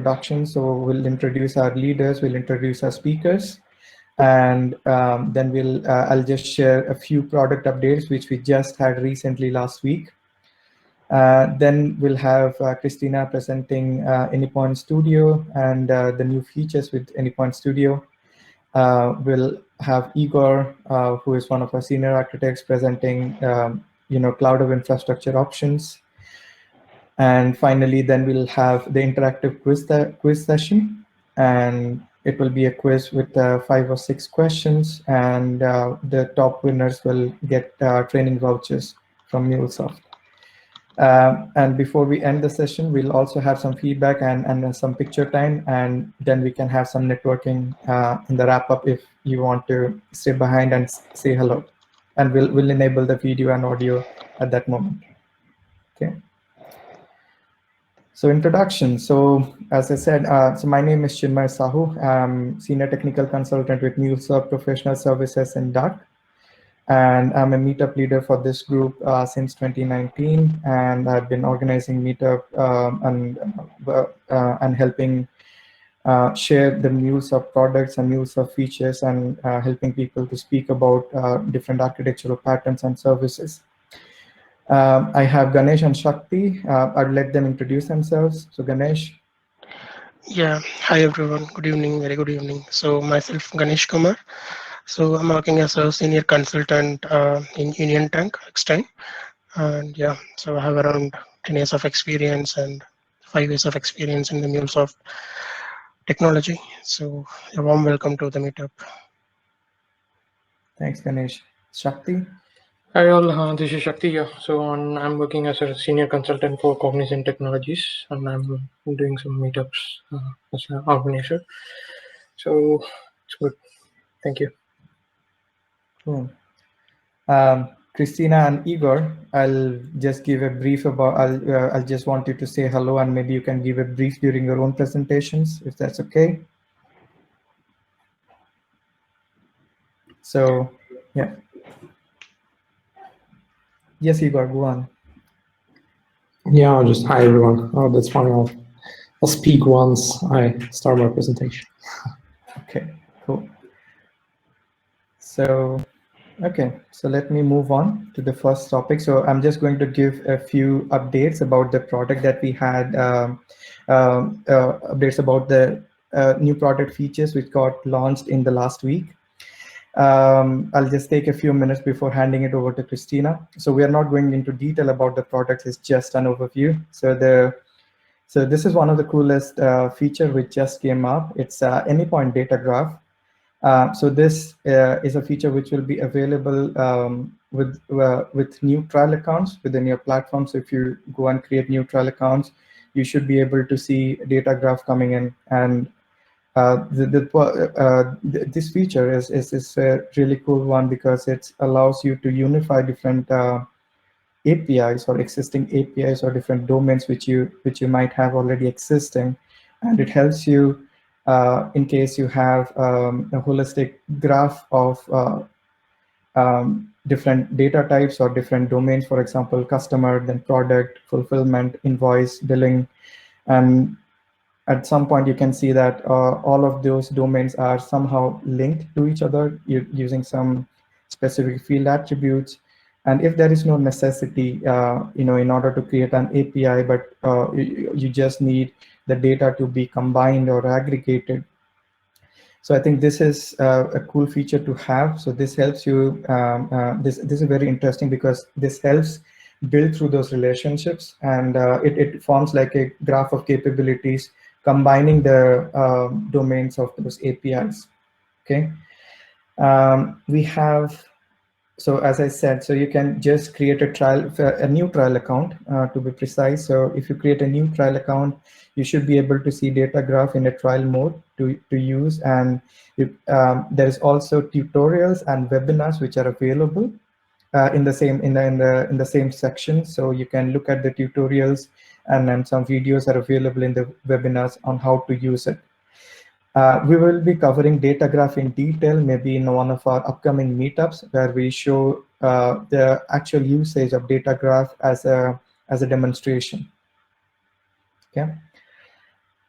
introduction. So we'll introduce our leaders, we'll introduce our speakers, and then I'll just share a few product updates which we just had recently last week. Then we'll have Christina presenting Anypoint Studio and the new features with Anypoint Studio. We'll have Igor, who is one of our senior architects, presenting CloudHub infrastructure options. And finally, then we'll have the interactive quiz session, and it will be a quiz with 5 or 6 questions, and the top winners will get training vouchers from MuleSoft. And before we end the session, we'll also have some feedback and some picture time, and then we can have some networking in the wrap up if you want to stay behind and say hello. And we'll enable the video and audio at that moment. Okay. So introduction. So as I said, so my name is Chinmay Sahu. I'm Senior Technical Consultant with MuleSoft Professional Services in DAC. And I'm a Meetup leader for this group since 2019. And I've been organizing Meetup and helping share the MuleSoft products and MuleSoft features, and helping people to speak about different architectural patterns and services. I have Ganesh and Shakti. I'll let them introduce themselves. So Ganesh. Yeah, hi everyone. Good evening, very good evening. So myself, Ganesh Kumar. So I'm working as a senior consultant in Union Tank X-Time. And yeah, so I have around 10 years of experience and 5 years of experience in the MuleSoft technology. So a warm welcome to the Meetup. Thanks, Ganesh. Shakti. Hi all, this is Shakti here. So I'm working as a senior consultant for Cognizant Technologies, and I'm doing some meetups as an organizer. So it's good. Thank you. Cool. Christina and Igor, I'll just give a brief about. I'll just want you to say hello, and maybe you can give a brief during your own presentations, if that's okay. So yeah. Yes, Igor, go on. Yeah, just hi everyone. Oh, that's fine. I'll speak once I start my presentation. Okay, cool. So, okay, so let me move on to the first topic. So I'm just going to give a few updates about the product that we had, updates about the new product features which got launched in the last week. I'll just take a few minutes before handing it over to Christina. So we are not going into detail about the product, it's just an overview. So this is one of the coolest feature which just came up. It's Anypoint data graph. So this is a feature which will be available with new trial accounts within your platform. So if you go and create new trial accounts, you should be able to see a data graph coming in. And this feature is a really cool one because it allows you to unify different APIs or existing APIs or different domains which you might have already existing, and it helps you in case you have a holistic graph of different data types or different domains, for example, customer, then product, fulfillment, invoice, billing, and at some point you can see that all of those domains are somehow linked to each other using some specific field attributes. And if there is no necessity, in order to create an API, but you just need the data to be combined or aggregated. So I think this is a cool feature to have. So this helps you, this is very interesting because this helps build through those relationships, and it forms like a graph of capabilities combining the domains of those APIs, okay? We have, so as I said, so you can just create a new trial account to be precise. So if you create a new trial account, you should be able to see data graph in a trial mode to use. And there is also tutorials and webinars which are available in the same section. So you can look at the tutorials, and then some videos are available in the webinars on how to use it. We will be covering data graph in detail, maybe in one of our upcoming meetups, where we show the actual usage of data graph as a demonstration. Okay.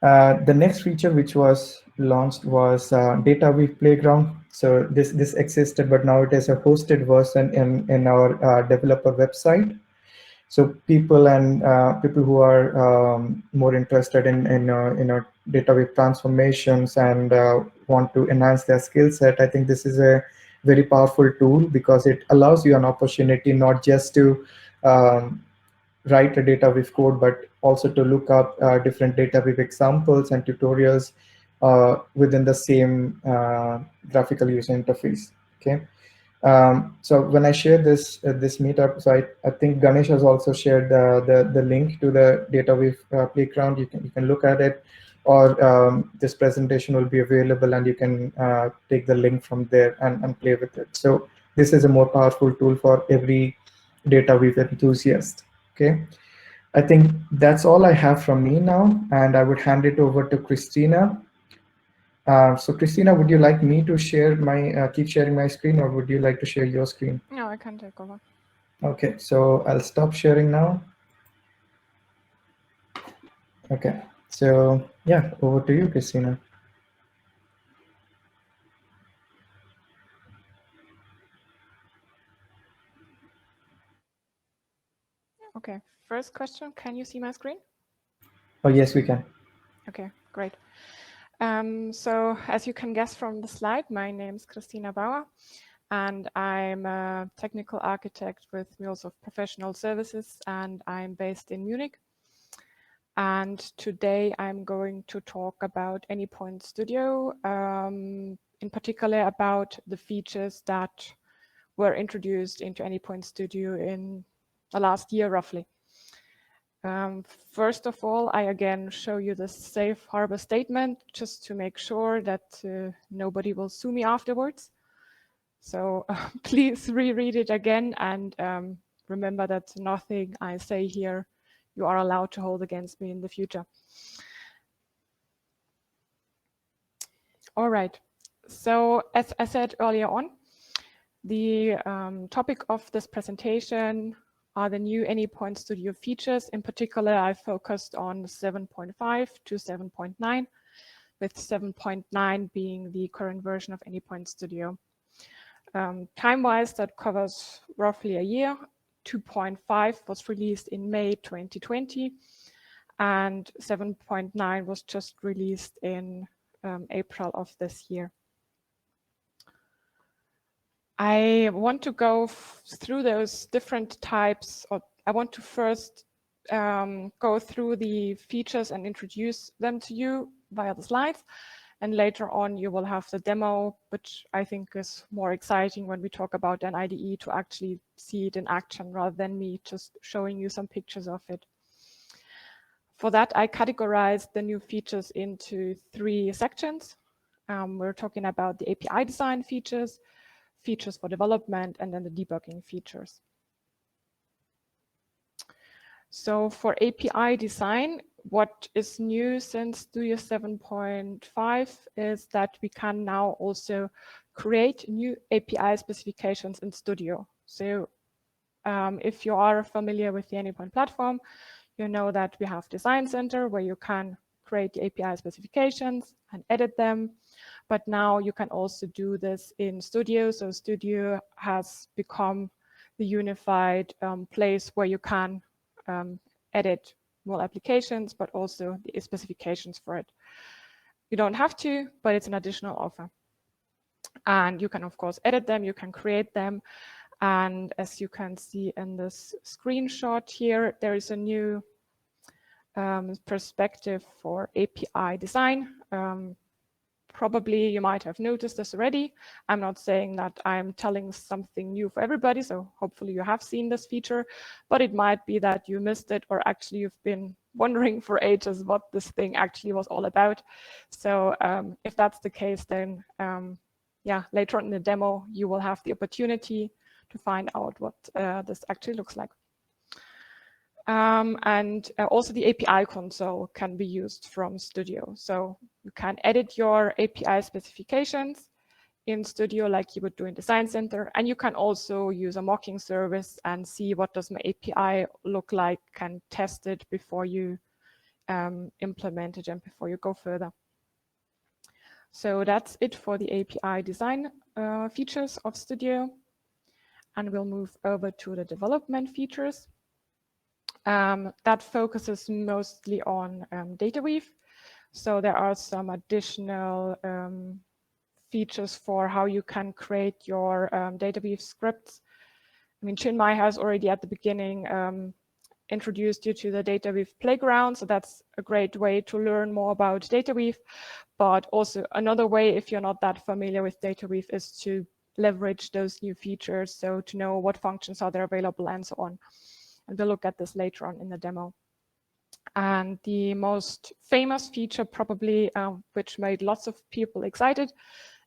The next feature which was launched was Data Weave Playground. So this existed, but now it is a hosted version in our developer website. So people who are more interested in data wave transformations and want to enhance their skill set, I think this is a very powerful tool because it allows you an opportunity not just to write a data with code, but also to look up different data with examples and tutorials within the same graphical user interface. Okay. So when I share this meetup, so I think Ganesh has also shared the link to the DataWave playground. You can look at it, or this presentation will be available, and you can take the link from there and play with it. So this is a more powerful tool for every DataWave enthusiast. Okay, I think that's all I have from me now, and I would hand it over to Christina. So Christina, would you like me to share my keep sharing my screen, or would you like to share your screen? No, I can take over. Okay, so I'll stop sharing now. Okay, so yeah, over to you, Christina. Okay, first question, can you see my screen? Oh, yes, we can. Okay, great. So as you can guess from the slide, my name is Christina Bauer, and I'm a technical architect with MuleSoft Professional Services, and I'm based in Munich. And today I'm going to talk about Anypoint Studio, in particular about the features that were introduced into Anypoint Studio in the last year, roughly. First of all, I again show you the safe harbor statement just to make sure that nobody will sue me afterwards. So please reread it again and remember that nothing I say here you are allowed to hold against me in the future. All right. So as I said earlier on, the topic of this presentation are the new Anypoint Studio features. In particular, I focused on 7.5 to 7.9, with 7.9 being the current version of Anypoint Studio. Time-wise, that covers roughly a year. 2.5 was released in May 2020, and 7.9 was just released in April of this year. I want to go through those different types, or I want to first go through the features and introduce them to you via the slides. And later on, you will have the demo, which I think is more exciting when we talk about an IDE to actually see it in action rather than me just showing you some pictures of it. For that, I categorized the new features into 3 sections. We're talking about the API design features, features for development, and then the debugging features. So for API design, what is new since Studio 7.5 is that we can now also create new API specifications in Studio. So if you are familiar with the Anypoint platform, you know that we have Design Center where you can create the API specifications and edit them. But now you can also do this in Studio. So Studio has become the unified place where you can edit more applications, but also the specifications for it. You don't have to, but it's an additional offer. And you can, of course, edit them, you can create them. And as you can see in this screenshot here, there is a new perspective for API design. Probably you might have noticed this already. I'm not saying that I'm telling something new for everybody, so hopefully you have seen this feature, but it might be that you missed it, or actually you've been wondering for ages what this thing actually was all about. So if that's the case, then yeah, later on in the demo, you will have the opportunity to find out what this actually looks like. And also the API console can be used from Studio. So you can edit your API specifications in Studio like you would do in Design Center. And you can also use a mocking service and see what does my API look like and test it before you implemented and before you go further. So that's it for the API design features of Studio. And we'll move over to the development features. That focuses mostly on data weave. So there are some additional features for how you can create your data weave scripts. I mean, Chinmay has already at the beginning introduced you to the data weave playground. So that's a great way to learn more about data weave. But also another way, if you're not that familiar with data weave, is to leverage those new features. So to know what functions are there available and so on. And we'll look at this later on in the demo. And the most famous feature probably, which made lots of people excited,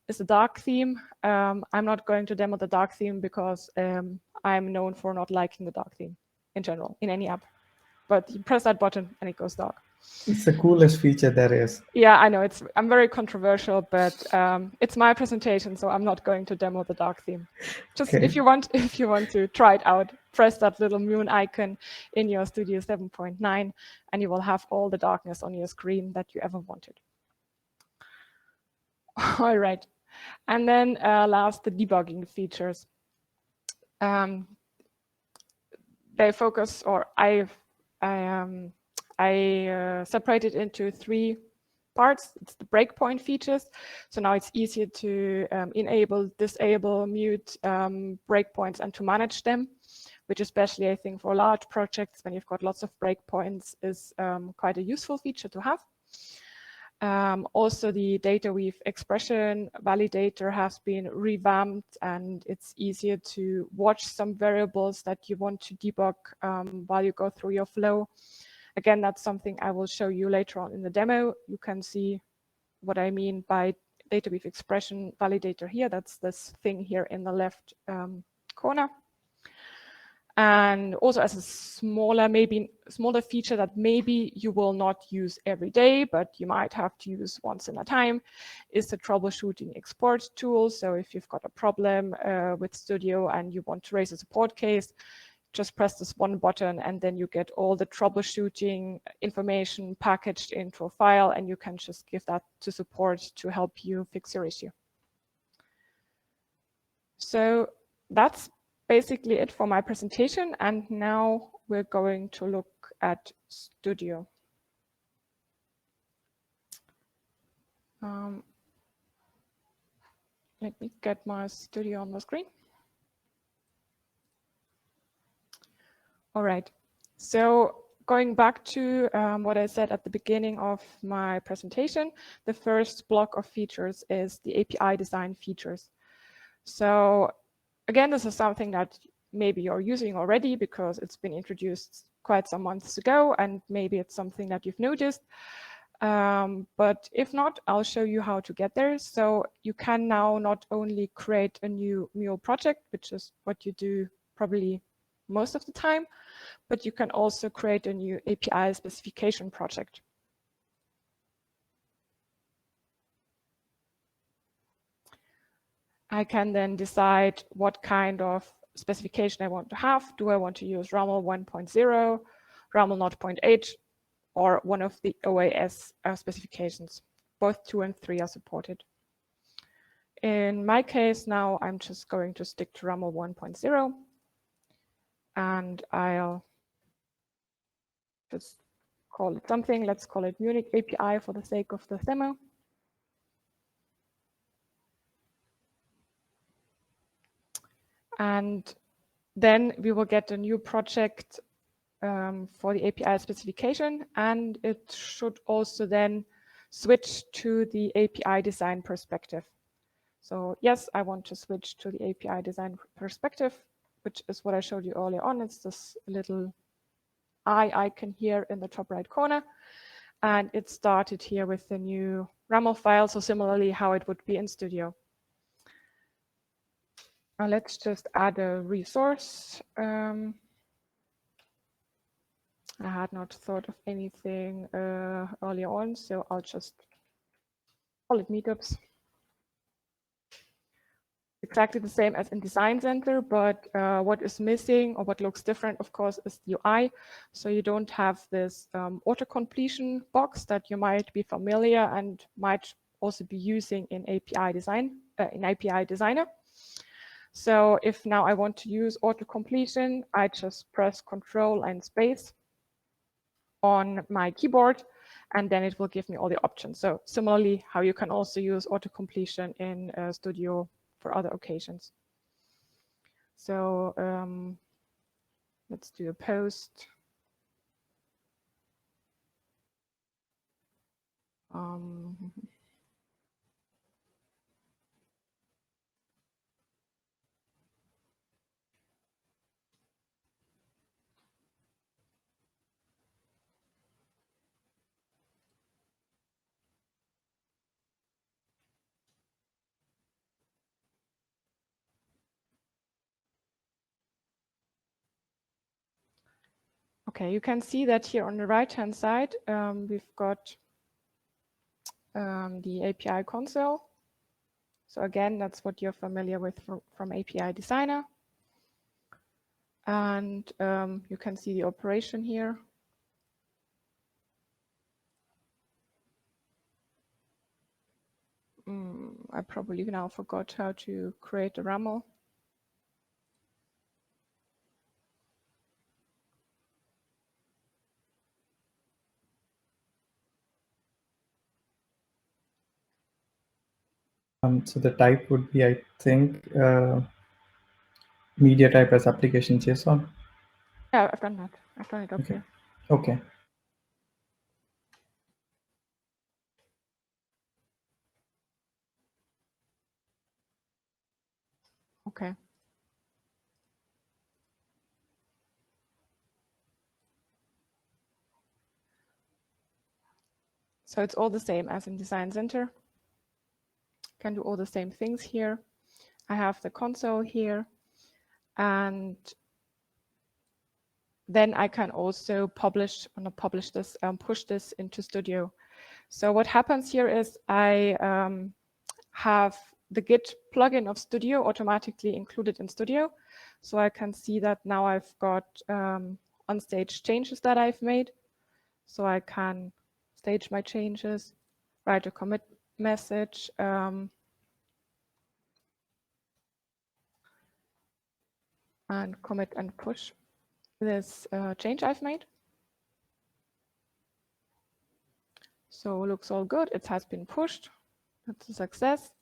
is the dark theme. I'm not going to demo the dark theme because I'm known for not liking the dark theme in general, in any app. But you press that button and it goes dark. It's the coolest feature there is. Yeah, I know I'm very controversial, but it's my presentation, so I'm not going to demo the dark theme. Just Okay. if you want to try it out, press that little moon icon in your Studio 7.9, and you will have all the darkness on your screen that you ever wanted. All right, and then last, the debugging features. They focus, or I separated into 3 parts. It's the breakpoint features. So now it's easier to enable, disable, mute breakpoints and to manage them, which especially I think for large projects when you've got lots of breakpoints is quite a useful feature to have. Also, the data weave expression validator has been revamped, and it's easier to watch some variables that you want to debug while you go through your flow. Again, that's something I will show you later on in the demo. You can see what I mean by data weave expression validator here. That's this thing here in the left corner. And also as a smaller feature that maybe you will not use every day, but you might have to use once in a time, is the troubleshooting export tool. So if you've got a problem with Studio and you want to raise a support case, just press this one button and then you get all the troubleshooting information packaged into a file, and you can just give that to support to help you fix your issue. So that's basically it for my presentation, and now we're going to look at Studio. Let me get my Studio on the screen. All right, so going back to what I said at the beginning of my presentation, the first block of features is the API design features. So again, this is something that maybe you're using already because it's been introduced quite some months ago, and maybe it's something that you've noticed. But if not, I'll show you how to get there. So you can now not only create a new Mule project, which is what you do probably most of the time, but you can also create a new API specification project. I can then decide what kind of specification I want to have. Do I want to use RAML 1.0, RAML 0.8, or one of the OAS specifications? Both 2 and 3 are supported. In my case now, I'm just going to stick to RAML 1.0, and I'll just call it something. Let's call it Munich API for the sake of the demo. And then we will get a new project for the API specification, and it should also then switch to the API design perspective. So yes, I want to switch to the API design perspective, which is what I showed you earlier on. It's this little eye icon here in the top right corner, and it started here with the new RAML file, so similarly how it would be in Studio. Now let's just add a resource. I had not thought of anything earlier on, so I'll just call it Meetups. exactly the same as in Design Center, but what is missing or what looks different, of course, is the UI. So you don't have this auto-completion box that you might be familiar and might also be using in API Designer. So if now I want to use auto-completion, I just press Control and space on my keyboard, and then it will give me all the options. So similarly, how you can also use auto-completion in Studio for other occasions. So let's do a post. Okay, you can see that here on the right-hand side, we've got the API console. So again, that's what you're familiar with from API Designer. And you can see the operation here. I probably now forgot how to create a RAML. So the type would be, I think, media type as application JSON. Yeah, I've done that. I've done it up Okay. here. Okay. Okay. So it's all the same as in Design Center. Can do all the same things here. I have the console here, and then I can also publish, or not publish this, push this into Studio. So what happens here is I have the Git plugin of Studio automatically included in Studio. So I can see that now I've got on-stage changes that I've made. So I can stage my changes, write a commit message, and commit and push this change I've made. So looks all good. It has been pushed. That's a success.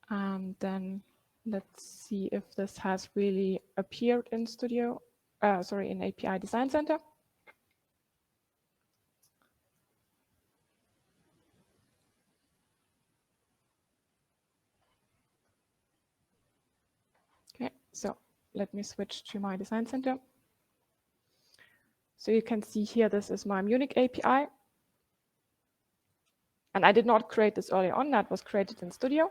And then let's see if this has really appeared in Studio, in API Design Center. Okay, so let me switch to my Design Center. So you can see here, this is my Munich API. And I did not create this early on, that was created in Studio.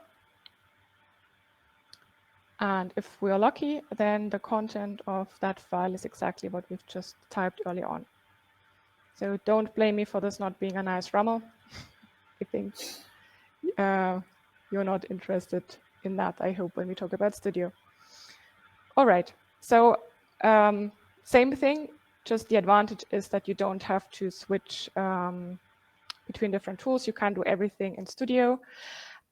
And if we are lucky, then the content of that file is exactly what we've just typed early on. So don't blame me for this not being a nice RAML. I think you're not interested in that, I hope, when we talk about Studio. All right, so same thing, just the advantage is that you don't have to switch between different tools. You can do everything in Studio.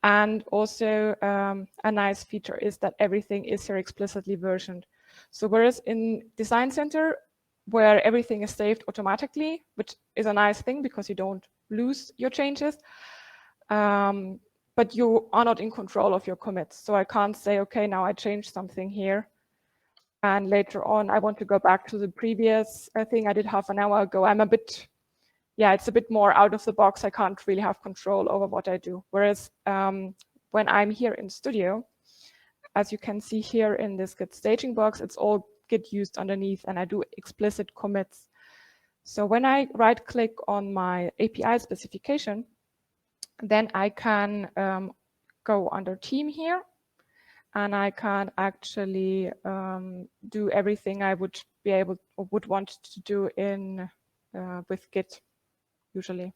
And also a nice feature is that everything is here explicitly versioned. So whereas in Design Center, where everything is saved automatically, which is a nice thing because you don't lose your changes, but you are not in control of your commits. So I can't say, okay, now I changed something here, and later on I want to go back to the previous thing I did half an hour ago. I'm a bit, it's a bit more out of the box. I can't really have control over what I do. Whereas when I'm here in Studio, as you can see here in this Git staging box, it's all Git used underneath, and I do explicit commits. So when I right-click on my API specification, then I can go under team here, and I can actually do everything I would be able or would want to do in with Git usually.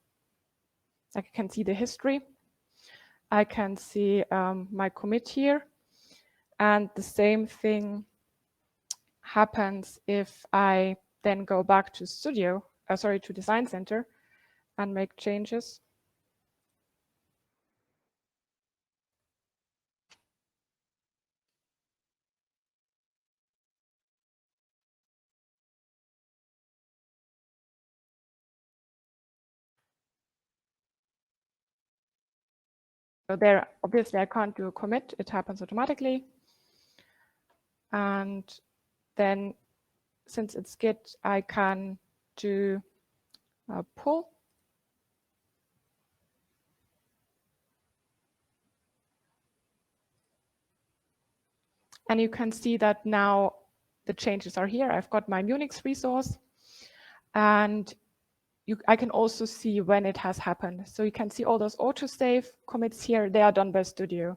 Like you can see the history. I can see my commit here. And the same thing happens if I then go back to to Design Center and make changes. So there, obviously, I can't do a commit. It happens automatically. And then, since it's Git, I can do a pull. And you can see that now the changes are here. I've got my Munich resource. And I can also see when it has happened. So you can see all those autosave commits here. They are done by Studio.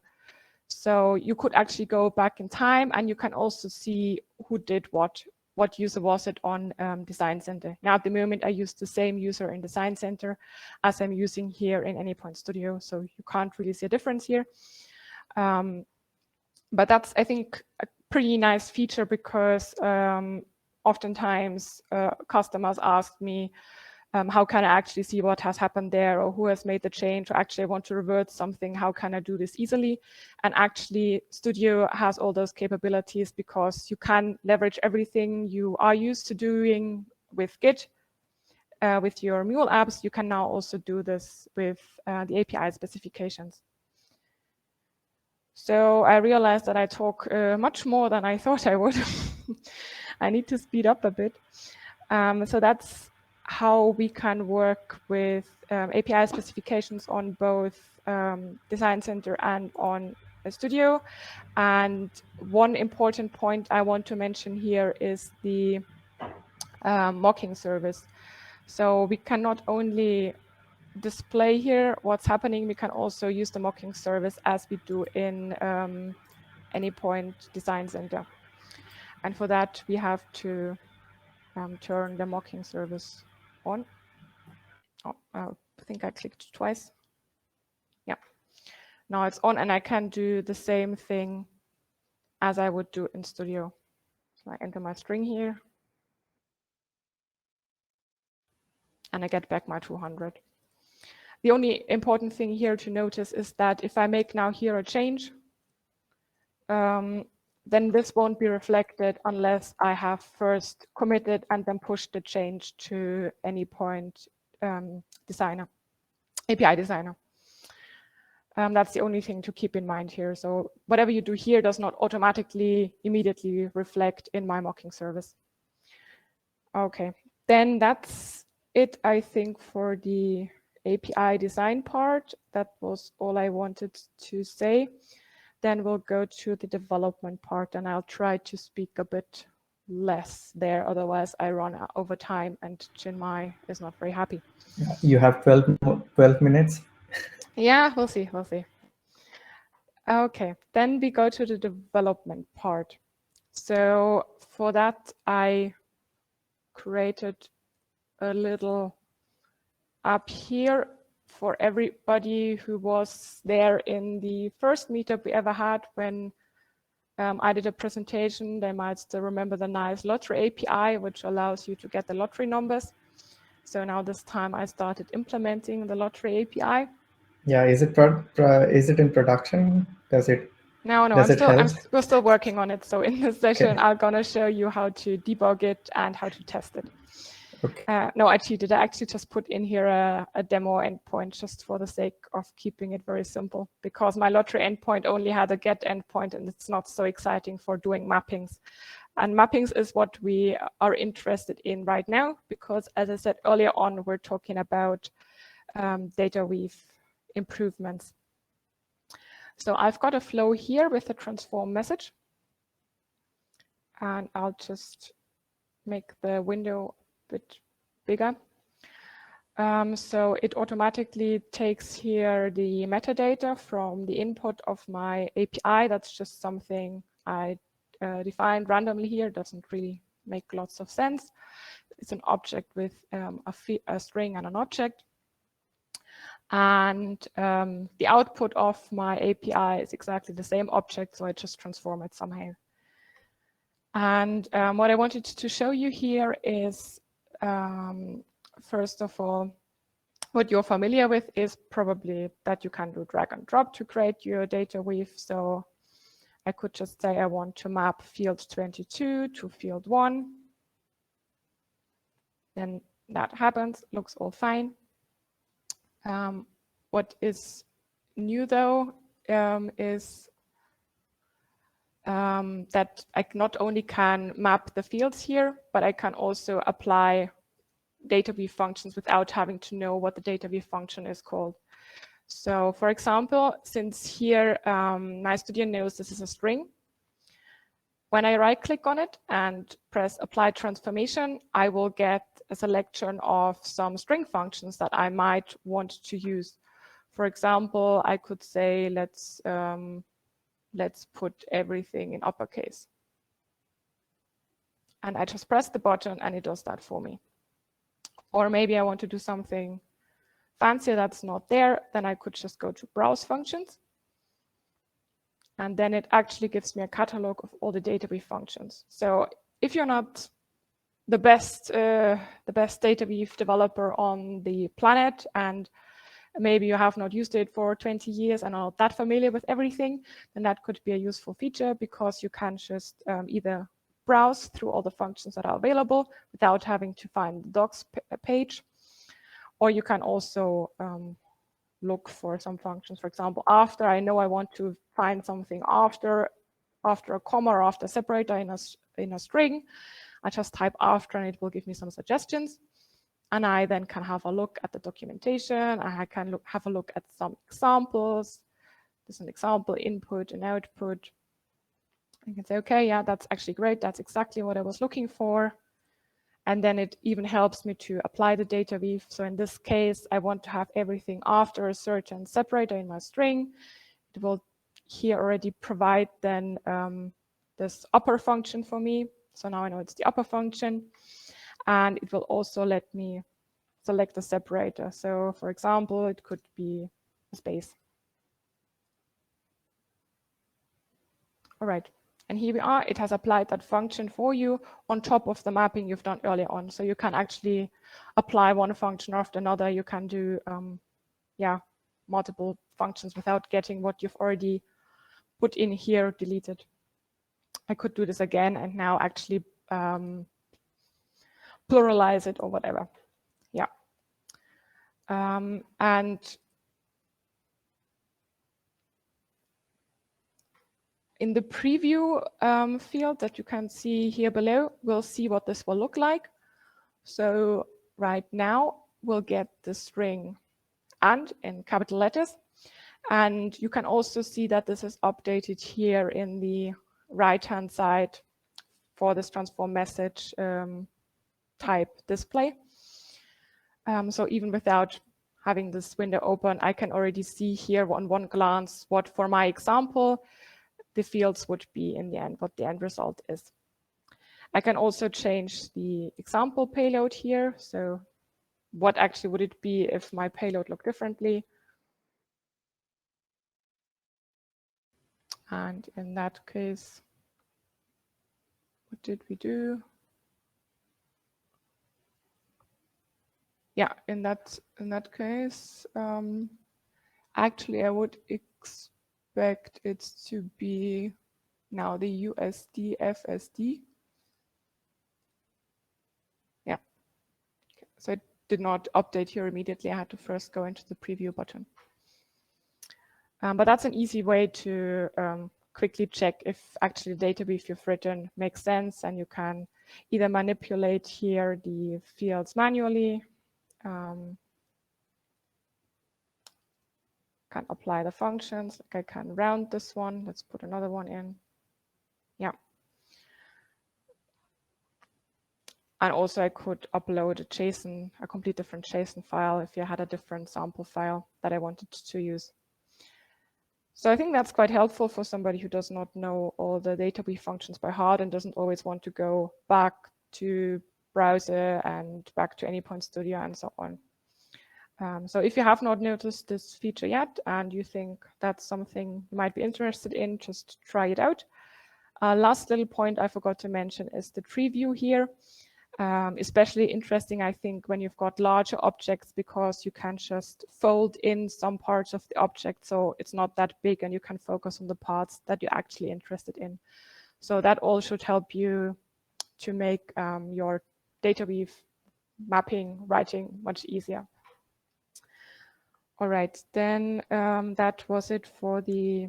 So you could actually go back in time, and you can also see who did what user was it on Design Center. Now, at the moment, I use the same user in Design Center as I'm using here in Anypoint Studio. So you can't really see a difference here. But that's, I think, a pretty nice feature because oftentimes customers ask me, how can I actually see what has happened there, or who has made the change, or actually I want to revert something, how can I do this easily? And actually Studio has all those capabilities because you can leverage everything you are used to doing with Git, with your Mule apps. You can now also do this with the API specifications. So I realized that I talk much more than I thought I would. I need to speed up a bit. So that's how we can work with API specifications on both Design Center and on Studio. And one important point I want to mention here is the mocking service. So we can not only display here what's happening, we can also use the mocking service as we do in Anypoint Design Center. And for that, we have to turn the mocking service on. Oh, I think I clicked twice. Yeah. Now it's on, and I can do the same thing as I would do in Studio. So I enter my string here, and I get back my 200. The only important thing here to notice is that if I make now here a change, then this won't be reflected unless I have first committed and then pushed the change to Anypoint Designer, API Designer. That's the only thing to keep in mind here. So whatever you do here does not automatically immediately reflect in my mocking service. Okay, then that's it, I think, for the API design part. That was all I wanted to say. Then we'll go to the development part, and I'll try to speak a bit less there. Otherwise, I run over time, and Chinmay is not very happy. You have 12 minutes. Yeah, we'll see. We'll see. Okay, then we go to the development part. So for that, I created a little app here for everybody who was there in the first meetup we ever had when I did a presentation. They might still remember the nice lottery API, which allows you to get the lottery numbers. So now this time I started implementing the lottery API. Yeah, is it in production? Does it? No, we're still working on it. So in this session, I'm gonna show you how to debug it and how to test it. Okay. No, I cheated. I actually just put in here a demo endpoint just for the sake of keeping it very simple, because my lottery endpoint only had a get endpoint, and it's not so exciting for doing mappings. And mappings is what we are interested in right now, because as I said earlier on, we're talking about data weave improvements. So I've got a flow here with a transform message, and I'll just make the window a bit bigger. So it automatically takes here the metadata from the input of my API. That's just something I defined randomly here. Doesn't really make lots of sense. It's an object with a string and an object. And the output of my API is exactly the same object, so I just transform it somehow. And what I wanted to show you here is, first of all, what you're familiar with is probably that you can do drag and drop to create your data weave. So I could just say I want to map field 22 to field 1. Then that happens, looks all fine. What is new though is that I not only can map the fields here, but I can also apply data weave functions without having to know what the data weave function is called. So for example, since here my studio knows this is a string, when I right click on it and press apply transformation, I will get a selection of some string functions that I might want to use. For example, I could say, let's put everything in uppercase. And I just press the button and it does that for me. Or maybe I want to do something fancier that's not there, then I could just go to browse functions. And then it actually gives me a catalog of all the data weave functions. So if you're not the best data weave developer on the planet, and maybe you have not used it for 20 years and are not that familiar with everything, then that could be a useful feature, because you can just either browse through all the functions that are available without having to find the docs page, or you can also look for some functions. For example, after, I know I want to find something after a comma or after a separator in a string, I just type after and it will give me some suggestions. And I then can have a look at the documentation. I can have a look at some examples. There's an example, input and output. I can say, okay, yeah, that's actually great. That's exactly what I was looking for. And then it even helps me to apply the data weave. So in this case, I want to have everything after a certain separator in my string. It will here already provide then this upper function for me. So now I know it's the upper function. And it will also let me select the separator. So for example, it could be a space. All right. And here we are, it has applied that function for you on top of the mapping you've done earlier on. So you can actually apply one function after another. You can do multiple functions without getting what you've already put in here deleted. I could do this again and now actually pluralize it or whatever. Yeah. And in the preview field that you can see here below, we'll see what this will look like. So right now, we'll get the string and in capital letters. And you can also see that this is updated here in the right-hand side for this transform message type display. So even without having this window open, I can already see here on one glance what, for my example, the fields would be in the end, what the end result is. I can also change the example payload here. So what actually would it be if my payload looked differently? And in that case, what did we do? Yeah, in that case, actually I would expect it to be now the USD FSD. Yeah, okay. So it did not update here immediately. I had to first go into the preview button. But that's an easy way to quickly check if actually the data weave you've written makes sense, and you can either manipulate here the fields manually, can apply the functions, like I can round this one, let's put another one in. Yeah. And also I could upload a JSON, a complete different JSON file if you had a different sample file that I wanted to use. So I think that's quite helpful for somebody who does not know all the data weave functions by heart and doesn't always want to go back to browser and back to Anypoint Studio and so on. So if you have not noticed this feature yet and you think that's something you might be interested in, just try it out. Last little point I forgot to mention is the tree view here. Especially interesting, I think, when you've got larger objects, because you can just fold in some parts of the object, so it's not that big and you can focus on the parts that you're actually interested in. So that all should help you to make your data weave mapping, writing much easier. All right, then that was it for the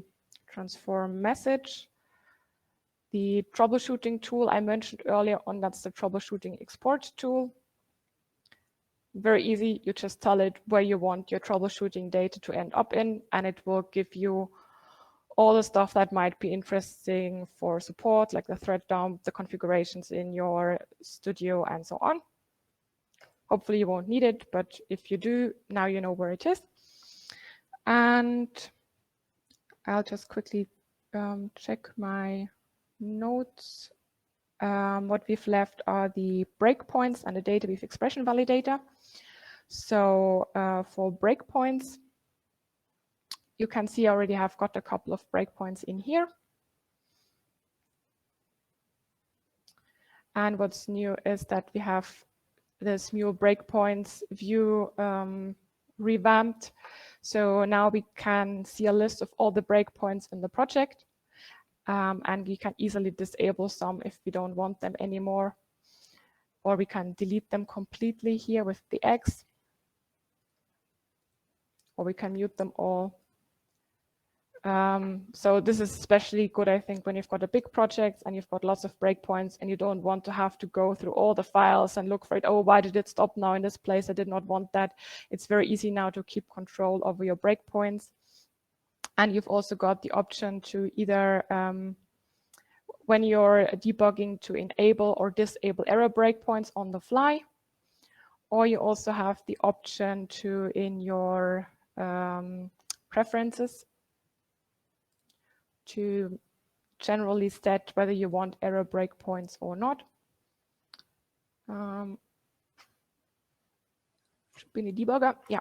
transform message. The troubleshooting tool I mentioned earlier on, that's the troubleshooting export tool. Very easy, you just tell it where you want your troubleshooting data to end up in, and it will give you all the stuff that might be interesting for support, like the thread dump, the configurations in your studio, and so on. Hopefully you won't need it, but if you do, now you know where it is. And I'll just quickly check my notes. What we've left are the breakpoints and the data weave expression validator. So for breakpoints, you can see I already have got a couple of breakpoints in here. And what's new is that we have this Mule breakpoints view revamped. So now we can see a list of all the breakpoints in the project. And we can easily disable some if we don't want them anymore. Or we can delete them completely here with the X. Or we can mute them all. So this is especially good, I think, when you've got a big project and you've got lots of breakpoints and you don't want to have to go through all the files and look for it. Oh, why did it stop now in this place? I did not want that. It's very easy now to keep control over your breakpoints. And you've also got the option to either, when you're debugging, to enable or disable error breakpoints on the fly. Or you also have the option to, in your preferences, to generally set whether you want error breakpoints or not. Should be in the debugger, yeah.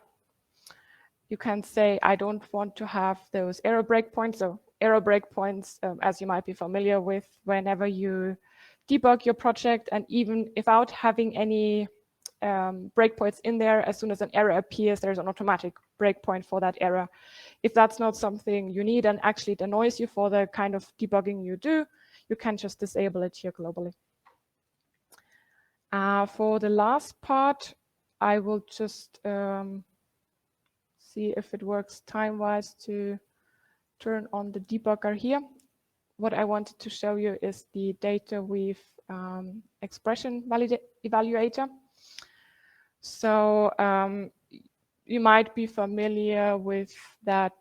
You can say, I don't want to have those error breakpoints. So error breakpoints, as you might be familiar with, whenever you debug your project, and even without having any breakpoints in there, as soon as an error appears, there's an automatic breakpoint for that error. If that's not something you need and actually it annoys you for the kind of debugging you do, you can just disable it here globally. For the last part, I will just see if it works time-wise to turn on the debugger here. What I wanted to show you is the data weave expression evaluator. So you might be familiar with that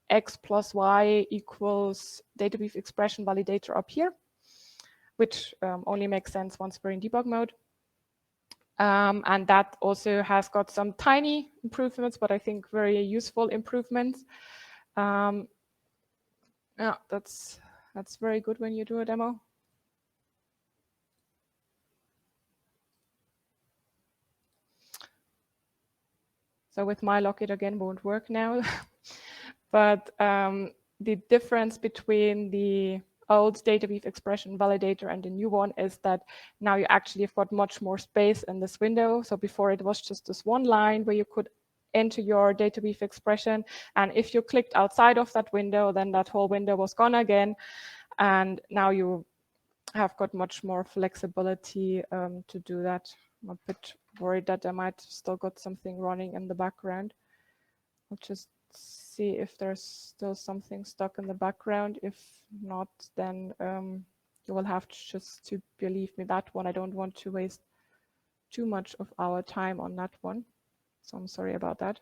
X plus Y equals data weave expression validator up here, which only makes sense once we're in debug mode. And that also has got some tiny improvements, but I think very useful improvements. Yeah, that's very good when you do a demo. So with my lock, it again won't work now. But the difference between the old data weave expression validator and the new one is that now you actually have got much more space in this window. So before it was just this one line where you could enter your data weave expression. And if you clicked outside of that window, then that whole window was gone again. And now you have got much more flexibility to do that. I'm a bit worried that I might still got something running in the background. I'll just see if there's still something stuck in the background. If not, then you will have to believe me that one. I don't want to waste too much of our time on that one. So I'm sorry about that.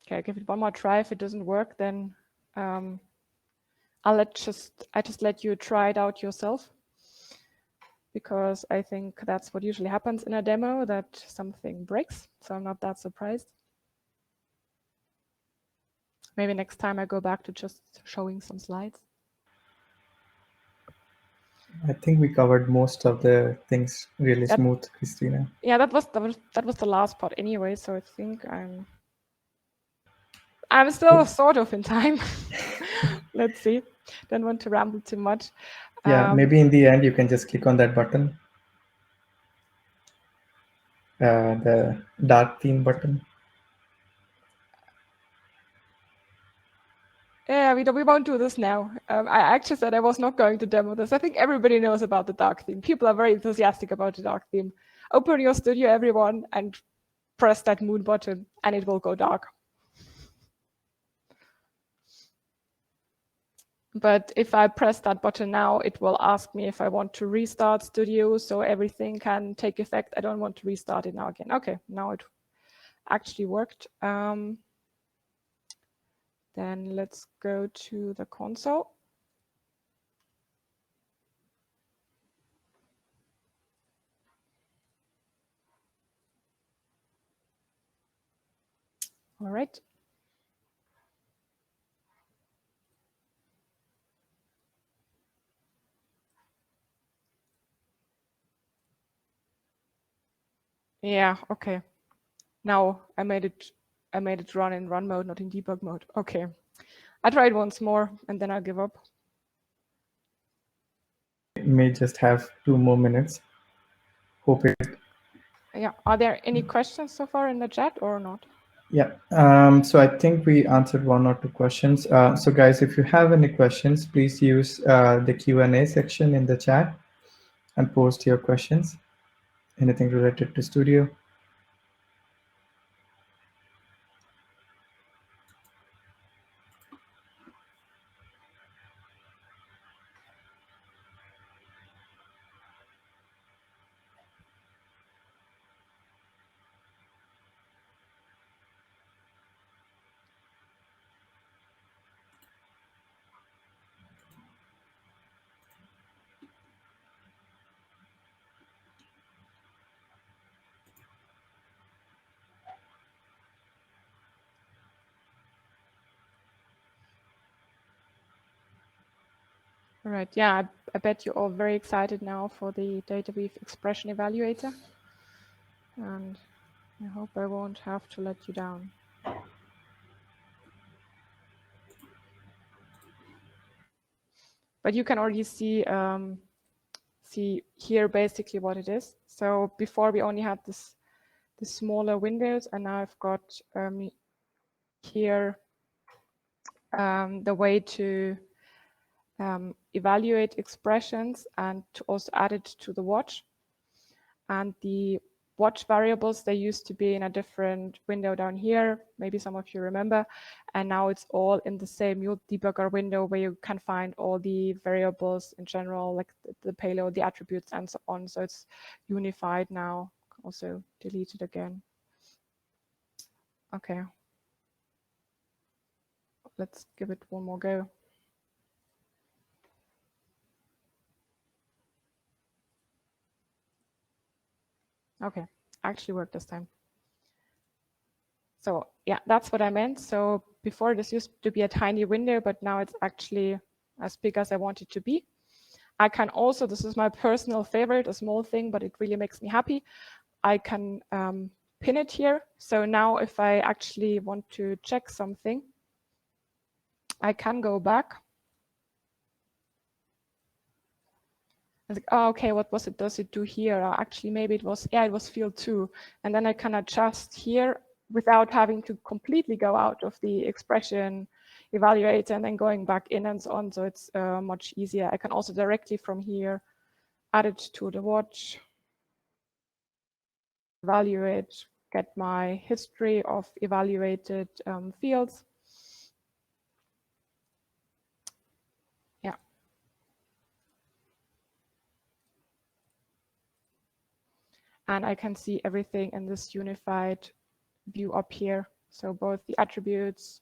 Okay, I'll give it one more try. If it doesn't work, then I just let you try it out yourself, because I think that's what usually happens in a demo, that something breaks. So I'm not that surprised. Maybe next time I go back to just showing some slides. I think we covered most of the things really smooth, Christina. Yeah, that was the last part anyway. So I think I'm still sort of in time. Let's see. Don't want to ramble too much. Yeah, maybe in the end you can just click on that button, the dark theme button. Yeah, we won't do this now. I actually said I was not going to demo this. I think everybody knows about the dark theme. People are very enthusiastic about the dark theme. Open your studio, everyone, and press that moon button, and it will go dark. But if I press that button now, it will ask me if I want to restart Studio so everything can take effect. I don't want to restart it now again. Okay, now it actually worked. Then let's go to the console. All right. Yeah, okay. Now I made it run in run mode, not in debug mode. Okay. I tried once more and then I'll give up. It may just have 2 more minutes. Hope it. Yeah. Are there any questions so far in the chat or not? Yeah. So I think we answered 1 or 2 questions. So guys, if you have any questions, please use the Q&A section in the chat and post your questions. Anything related to Studio. All right. Yeah, I bet you're all very excited now for the DataWeave expression evaluator. And I hope I won't have to let you down. But you can already see here basically what it is. So before we only had the smaller windows, and now I've got here the way to evaluate expressions and to also add it to the watch. And the watch variables, they used to be in a different window down here. Maybe some of you remember. And now it's all in the same Mule debugger window where you can find all the variables in general, like the payload, the attributes, and so on. So it's unified now. Also delete it again. Okay. Let's give it one more go. Okay, actually worked this time. So yeah, that's what I meant. So before this used to be a tiny window, but now it's actually as big as I want it to be. I can also, this is my personal favorite, a small thing, but it really makes me happy. I can pin it here. So now if I actually want to check something, I can go back. I was like, oh, okay, what was it? Does it do here? Or actually, maybe it was, yeah, it was field 2. And then I can adjust here without having to completely go out of the expression evaluator and then going back in and so on. So it's much easier. I can also directly from here add it to the watch, evaluate, get my history of evaluated fields. Yeah. And I can see everything in this unified view up here. So both the attributes,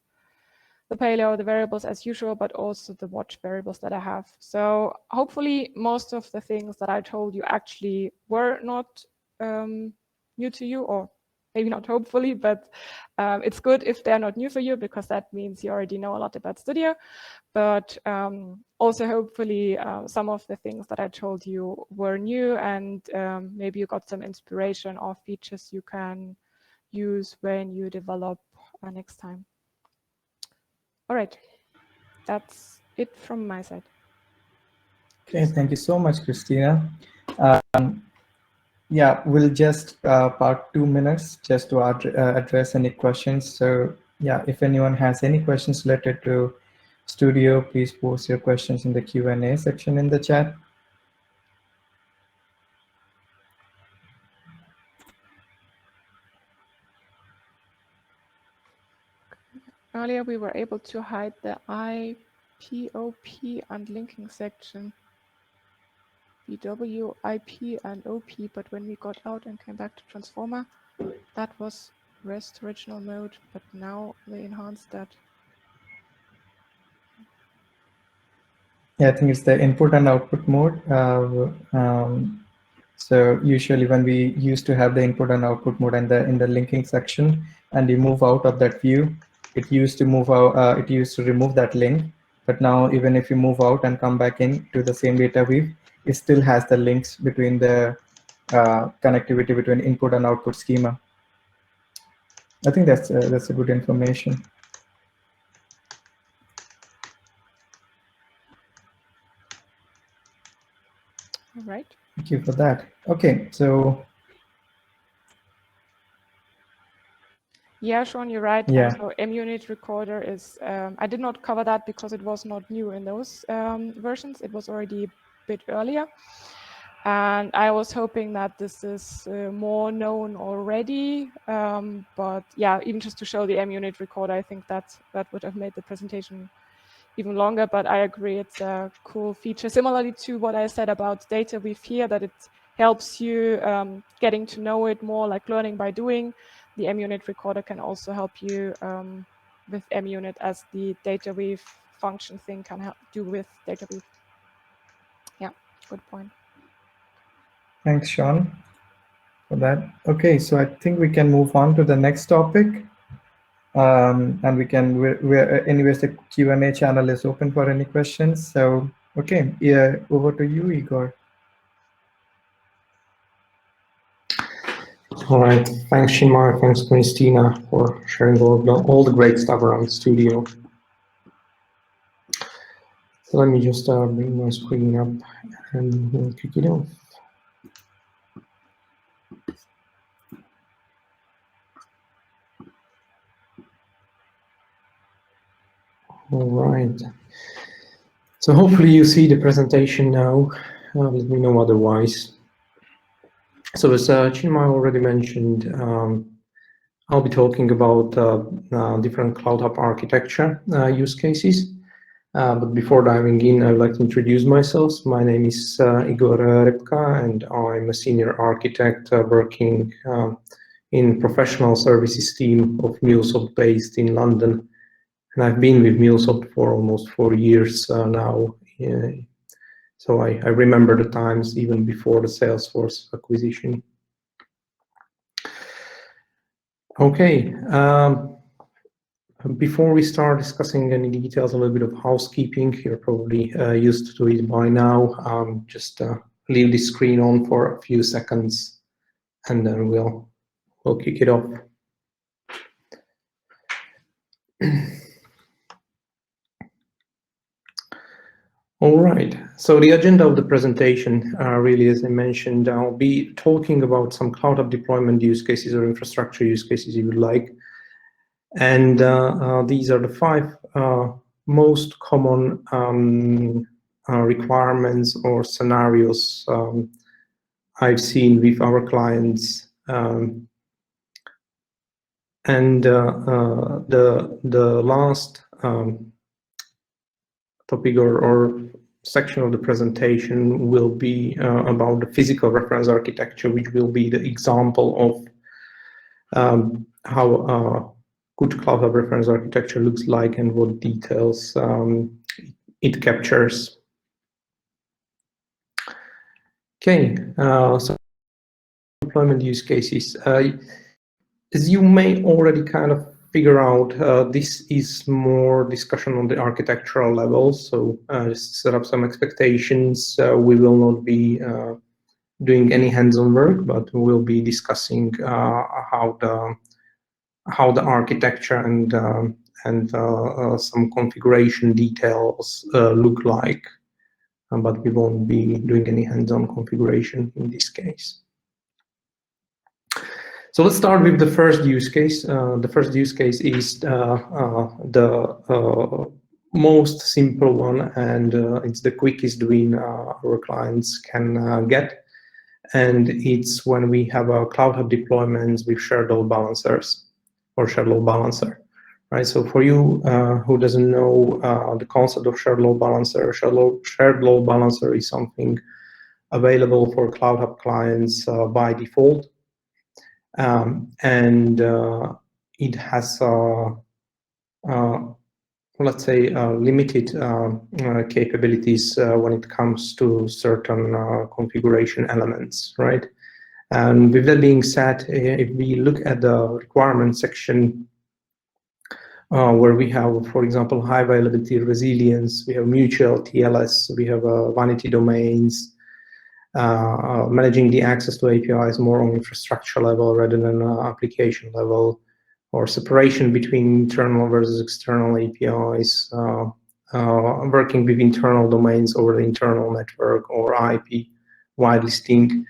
the payload, the variables as usual, but also the watch variables that I have. So hopefully most of the things that I told you actually were not new to you, or maybe not hopefully, but it's good if they're not new for you, because that means you already know a lot about Studio. But also hopefully some of the things that I told you were new, and maybe you got some inspiration or features you can use when you develop next time. All right, that's it from my side. Okay, thank you so much, Christina. Yeah, we'll just park 2 minutes just to address any questions. So yeah, if anyone has any questions related to Studio, please post your questions in the Q&A section in the chat. Earlier we were able to hide the IPOP and linking section, BW, IP, and OP, but when we got out and came back to Transformer, that was REST original mode, but now they enhanced that. Yeah, I think it's the input and output mode. So usually when we used to have the input and output mode and in the linking section, and you move out of that view, it used to move out. It used to remove that link. But now even if you move out and come back in to the same data weave, it still has the links between the connectivity between input and output schema. I think that's a good information. All right. Thank you for that. Okay, so yeah, Sean, you're right. Yeah. So MUnit recorder is, I did not cover that because it was not new in those versions. It was already a bit earlier. And I was hoping that this is more known already. But yeah, even just to show the MUnit recorder, I think that would have made the presentation even longer. But I agree, it's a cool feature. Similarly to what I said about data weave here, that it helps you getting to know it more, like learning by doing. The MUnit recorder can also help you with MUnit, as the data weave function thing can help do with data weave. Yeah, good point. Thanks, Sean, for that. Okay, so I think we can move on to the next topic. And we can, anyways, the Q&A channel is open for any questions. So, okay, yeah, over to you, Igor. All right, thanks Shimar, thanks Christina for sharing all the great stuff around Studio. So let me just bring my screen up and we'll kick it off. All right, so hopefully you see the presentation now. Let me know otherwise. So as Chinmay already mentioned, I'll be talking about different CloudHub architecture use cases. But before diving in, I'd like to introduce myself. My name is Igor Repka, and I'm a senior architect working in professional services team of MuleSoft based in London. And I've been with MuleSoft for almost 4 years now. So I remember the times even before the Salesforce acquisition. Okay. Before we start discussing any details, a little bit of housekeeping. You're probably used to it by now. Just leave the screen on for a few seconds, and then we'll kick it off. All right. So the agenda of the presentation, really, as I mentioned, I'll be talking about some CloudHub deployment use cases or infrastructure use cases you would like. And these are the 5 most common requirements or scenarios I've seen with our clients. And the last topic or section of the presentation will be about the physical reference architecture, which will be the example of how good CloudHub reference architecture looks like and what details it captures. Okay, so deployment use cases. As you may already kind of figure out, this is more discussion on the architectural level. So just set up some expectations. We will not be doing any hands-on work, but we'll be discussing how the architecture and some configuration details look like. But we won't be doing any hands-on configuration in this case. So let's start with the first use case. The first use case is the most simple one, and it's the quickest win our clients can get. And it's when we have a CloudHub deployments with shared load balancers or shared load balancer. Right, so for you who doesn't know the concept of shared load balancer, shared load balancer is something available for CloudHub clients by default, and it has let's say limited capabilities when it comes to certain configuration elements, right? And with that being said, if we look at the requirements section, where we have, for example, high availability resilience, we have mutual TLS, we have vanity domains, managing the access to APIs more on infrastructure level rather than application level, or separation between internal versus external APIs, working with internal domains over the internal network or IP whitelisting.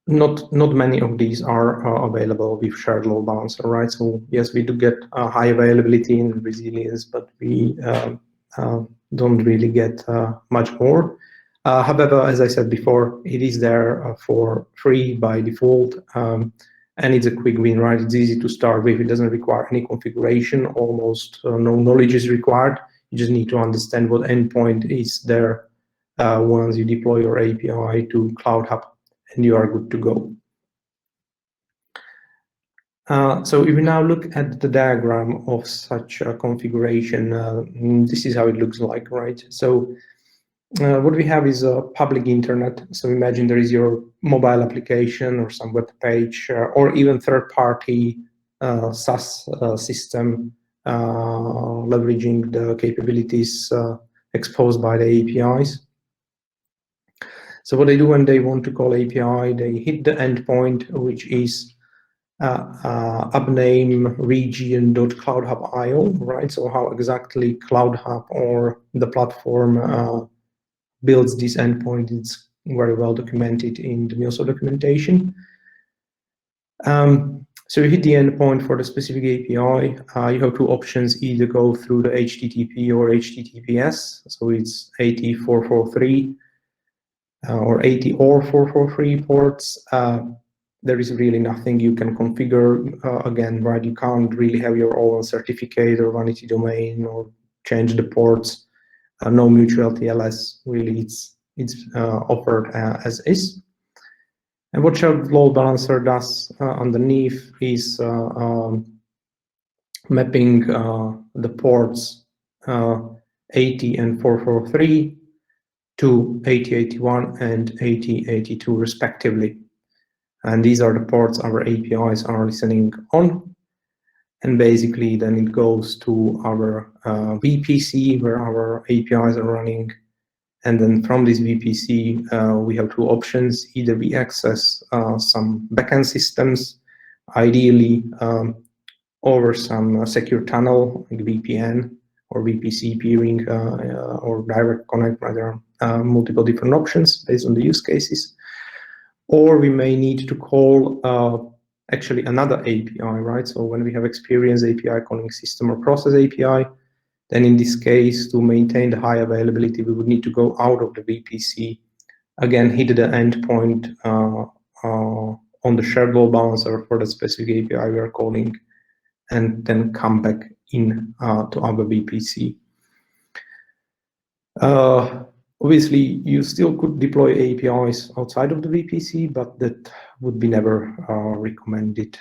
Not many of these are available with shared load balancer, right? So yes, we do get high availability and resilience, but we don't really get much more. However, as I said before, it is there for free by default, and it's a quick win, right? It's easy to start with. It doesn't require any configuration. Almost no knowledge is required. You just need to understand what endpoint is there once you deploy your API to CloudHub, and you are good to go. So if we now look at the diagram of such a configuration, this is how it looks like, right? So what we have is a public internet. So imagine there is your mobile application or some web page, or even third-party SaaS system leveraging the capabilities exposed by the APIs. So what they do when they want to call API, they hit the endpoint, which is upname region.cloudhub.io, right? So how exactly CloudHub or the platform builds this endpoint, it's very well documented in the MuleSoft documentation. So you hit the endpoint for the specific API. You have two options: either go through the HTTP or HTTPS. So it's 80.443 or 80 or 443 ports. There is really nothing you can configure. Again, right? You can't really have your own certificate or vanity domain or change the ports. No mutual TLS. Really, it's offered as is. And what shared load balancer does underneath is mapping the ports 80 and 443 to 8081 and 8082 respectively. And these are the ports our APIs are listening on. And basically then it goes to our VPC where our APIs are running. And then from this VPC, we have two options. Either we access some backend systems, ideally over some secure tunnel like VPN or VPC peering or direct connect, right? There are multiple different options based on the use cases. Or we may need to call actually another API, right? So when we have experience API calling system or process API, then in this case, to maintain the high availability, we would need to go out of the VPC, again, hit the endpoint on the shared load balancer for the specific API we are calling, and then come back in to our VPC. Obviously, you still could deploy APIs outside of the VPC, but that would be never recommended.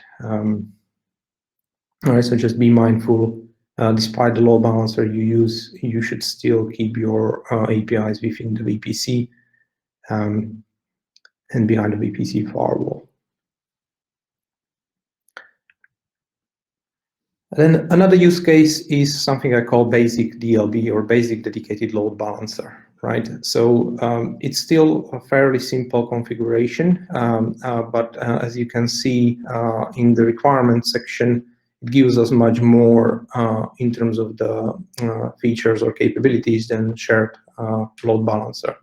All right, so just be mindful. Despite the load balancer you use, you should still keep your APIs within the VPC and behind the VPC firewall. And then another use case is something I call basic DLB, or basic dedicated load balancer, right? So it's still a fairly simple configuration, but as you can see in the requirements section, it gives us much more in terms of the features or capabilities than shared load balancer,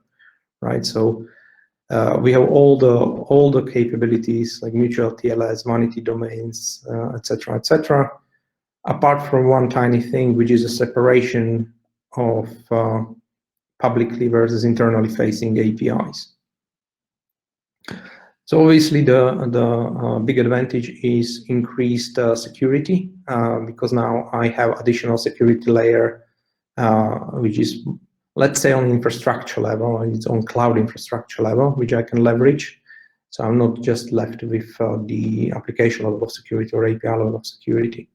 right? So we have all the capabilities like mutual TLS, vanity domains, etc., etc. Apart from one tiny thing, which is a separation of publicly versus internally facing APIs. So obviously the big advantage is increased security, because now I have additional security layer, which is, let's say, on infrastructure level, and it's on cloud infrastructure level, which I can leverage. So I'm not just left with the application level of security or API level of security.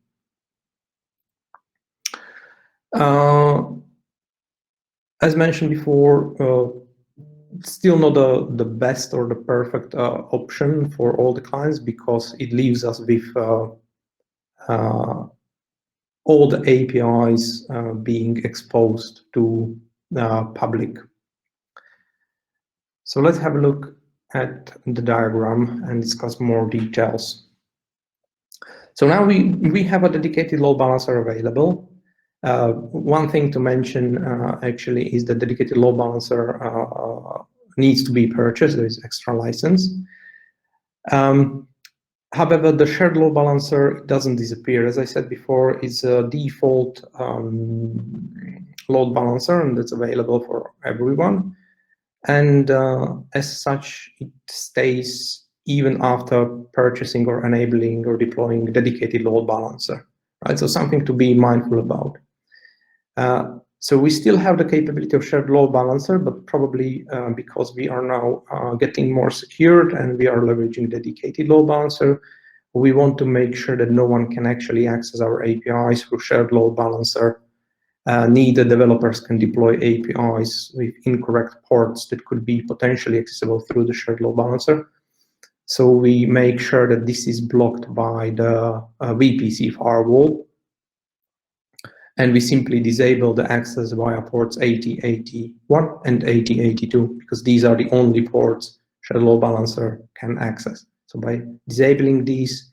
As mentioned before, still not the best or the perfect option for all the clients, because it leaves us with all the APIs being exposed to public. So let's have a look at the diagram and discuss more details. So now we have a dedicated load balancer available. One thing to mention actually is the dedicated load balancer needs to be purchased. There is extra license. However, the shared load balancer doesn't disappear. As I said before, it's a default load balancer, and that's available for everyone. And as such, it stays even after purchasing or enabling or deploying a dedicated load balancer, right? So something to be mindful about. So we still have the capability of shared load balancer, but probably because we are now getting more secured and we are leveraging dedicated load balancer, we want to make sure that no one can actually access our APIs through shared load balancer. Neither developers can deploy APIs with incorrect ports that could be potentially accessible through the shared load balancer. So we make sure that this is blocked by the VPC firewall. And we simply disable the access via ports 8081 and 8082, because these are the only ports shared load balancer can access. So by disabling these,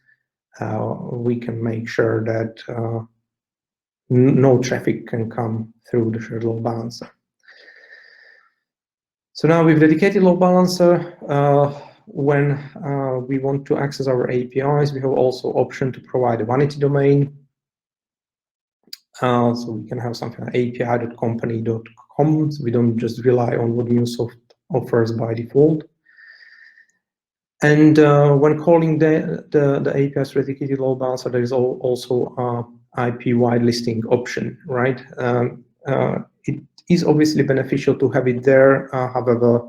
we can make sure that no traffic can come through the shared load balancer. So now with dedicated load balancer, when we want to access our APIs, we have also option to provide a vanity domain. So we can have something like api.company.com. So we don't just rely on what MuleSoft offers by default. And when calling the API's dedicated load balancer, there is also IP whitelisting option, right? It is obviously beneficial to have it there. However,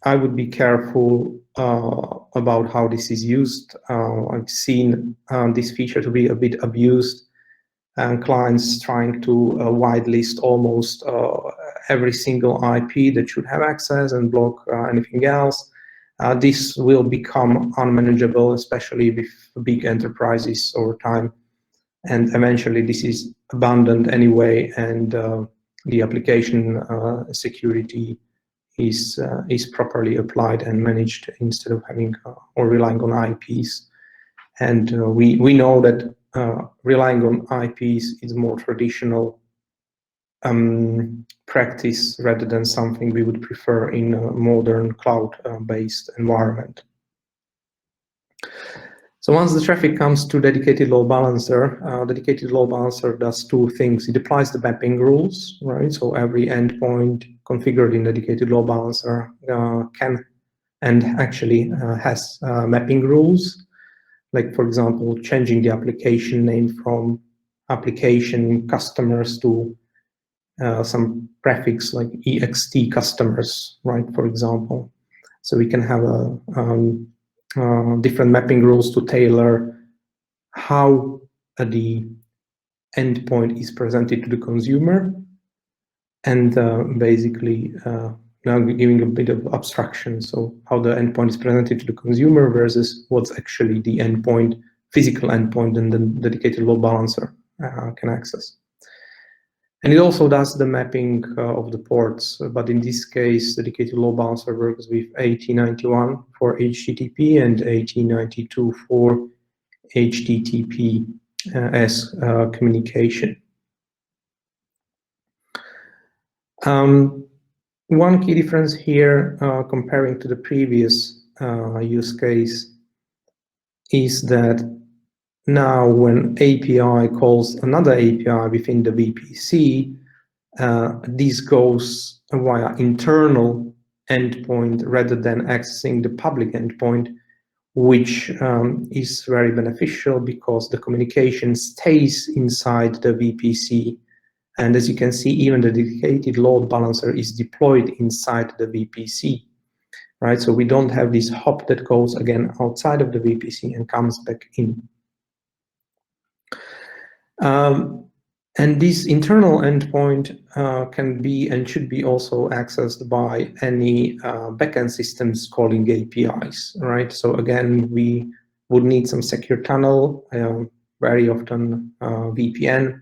I would be careful about how this is used. I've seen this feature to be a bit abused, and clients trying to whitelist almost every single IP that should have access and block anything else. This will become unmanageable, especially with big enterprises over time. And eventually this is abandoned anyway, and the application security is properly applied and managed instead of having or relying on IPs. And we know that relying on IPs is more traditional practice rather than something we would prefer in a modern cloud-based environment. So once the traffic comes to dedicated load balancer, dedicated load balancer does two things. It applies the mapping rules, right? So every endpoint configured in dedicated load balancer can and actually has mapping rules. Like, for example, changing the application name from application customers to some prefix like ext customers, right, for example. So we can have a different mapping rules to tailor how the endpoint is presented to the consumer, and basically now giving a bit of abstraction, so how the endpoint is presented to the consumer versus what's actually the endpoint, physical endpoint, and the dedicated load balancer can access. And it also does the mapping of the ports, but in this case, the dedicated load balancer works with 8091 for HTTP and 8092 for HTTP as communication. One key difference here, comparing to the previous use case, is that now when API calls another API within the VPC, this goes via internal endpoint rather than accessing the public endpoint, which is very beneficial because the communication stays inside the VPC. And as you can see, even the dedicated load balancer is deployed inside the VPC, right? So we don't have this hop that goes again outside of the VPC and comes back in. And this internal endpoint can be and should be also accessed by any backend systems calling APIs, right? So again, we would need some secure tunnel, very often VPN.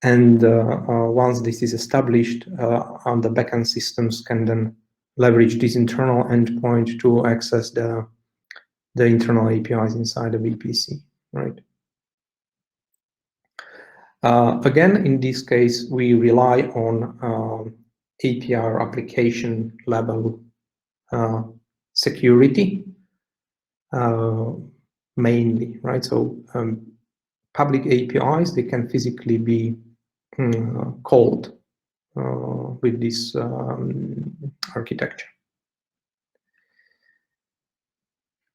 And once this is established, the backend systems can then leverage this internal endpoint to access the internal APIs inside the VPC, right? Again, in this case, we rely on API or application level security mainly, right? So public APIs, they can physically be called with this architecture.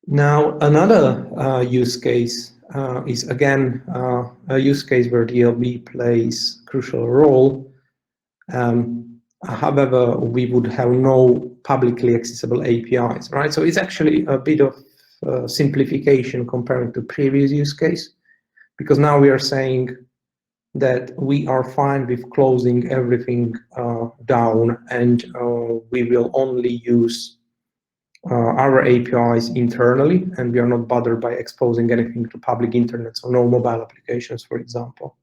Now, another use case is again a use case where DLB plays a crucial role. However, we would have no publicly accessible APIs, right? So it's actually a bit of simplification compared to previous use case, because now we are saying that we are fine with closing everything down, and we will only use our APIs internally, and we are not bothered by exposing anything to public internet, so no mobile applications, for example.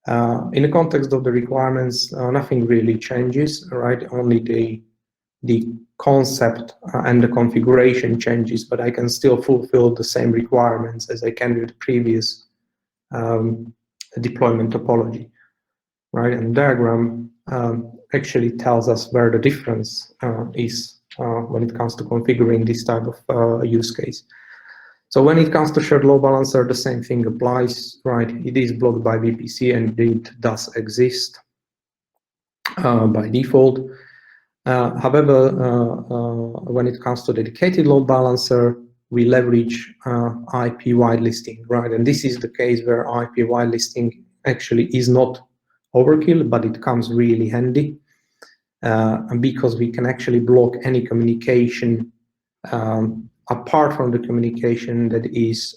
In the context of the requirements, nothing really changes, right? Only the concept and the configuration changes, but I can still fulfill the same requirements as I can with the previous deployment topology, right? And the diagram actually tells us where the difference is when it comes to configuring this type of use case. So when it comes to shared load balancer, the same thing applies, right? It is blocked by VPC and it does exist by default. However, when it comes to dedicated load balancer, we leverage IP whitelisting, right? And this is the case where IP whitelisting actually is not overkill, but it comes really handy because we can actually block any communication apart from the communication that is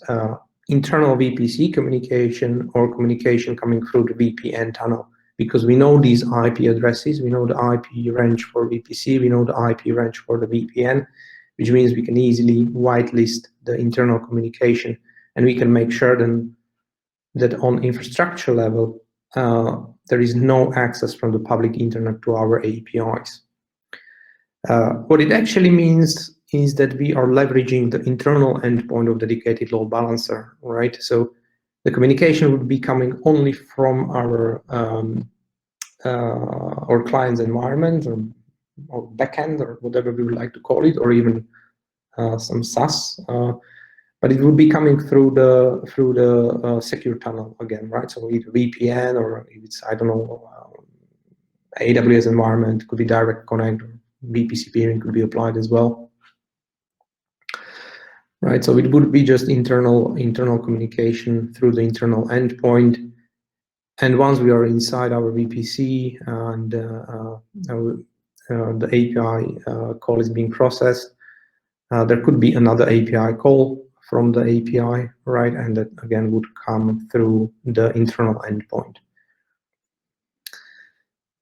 internal VPC communication or communication coming through the VPN tunnel, because we know these IP addresses, we know the IP range for VPC, we know the IP range for the VPN, which means we can easily whitelist the internal communication, and we can make sure then that on infrastructure level, there is no access from the public internet to our APIs. What it actually means is that we are leveraging the internal endpoint of the dedicated load balancer, right? So the communication would be coming only from our client's environment or backend or whatever we would like to call it, or even some SaaS. But it would be coming through the secure tunnel again, right? So either VPN or if it's, I don't know, AWS environment, could be direct connect, or VPC peering could be applied as well. Right, so it would be just internal communication through the internal endpoint, and once we are inside our VPC and the API call is being processed, there could be another API call from the API, right? And that again would come through the internal endpoint.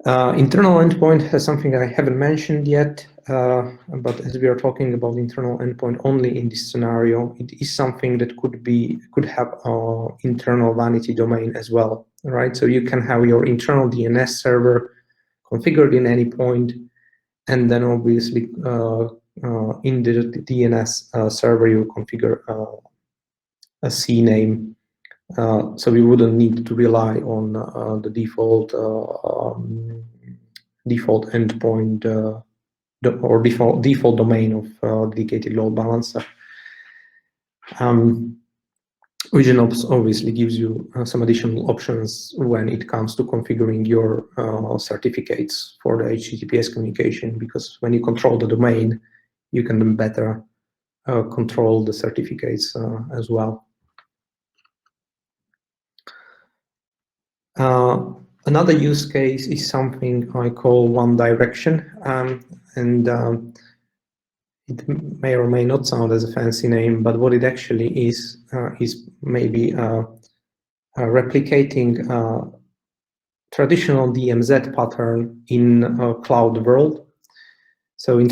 Internal endpoint has something I haven't mentioned yet, but as we are talking about internal endpoint only in this scenario, it is something that could have an internal vanity domain as well, right? So you can have your internal DNS server configured in Anypoint, and then obviously in the DNS server you configure a CNAME. So we wouldn't need to rely on the default endpoint or default domain of dedicated load balancer, which obviously gives you some additional options when it comes to configuring your certificates for the HTTPS communication, because when you control the domain, you can then better control the certificates as well. Another use case is something I call one direction, and it may or may not sound as a fancy name, but what it actually is maybe replicating traditional DMZ pattern in a cloud world. So in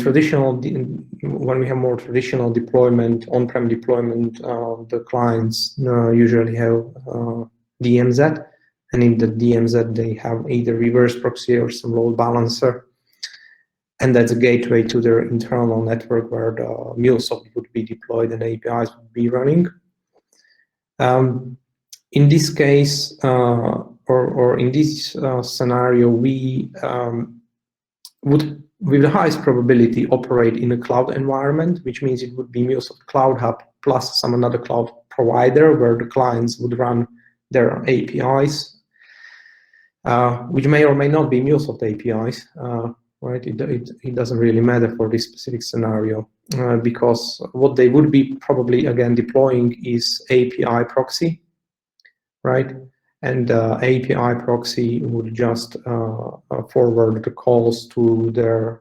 when we have more traditional deployment, on-prem deployment, the clients usually have DMZ. And in the DMZ, they have either reverse proxy or some load balancer. And that's a gateway to their internal network where the MuleSoft would be deployed and APIs would be running. In this case, or in this scenario, we would, with the highest probability, operate in a cloud environment, which means it would be MuleSoft CloudHub plus some another cloud provider where the clients would run their APIs. Which may or may not be MuleSoft APIs, right? It doesn't really matter for this specific scenario, because what they would be probably again deploying is API proxy, right? And API proxy would just forward the calls to their,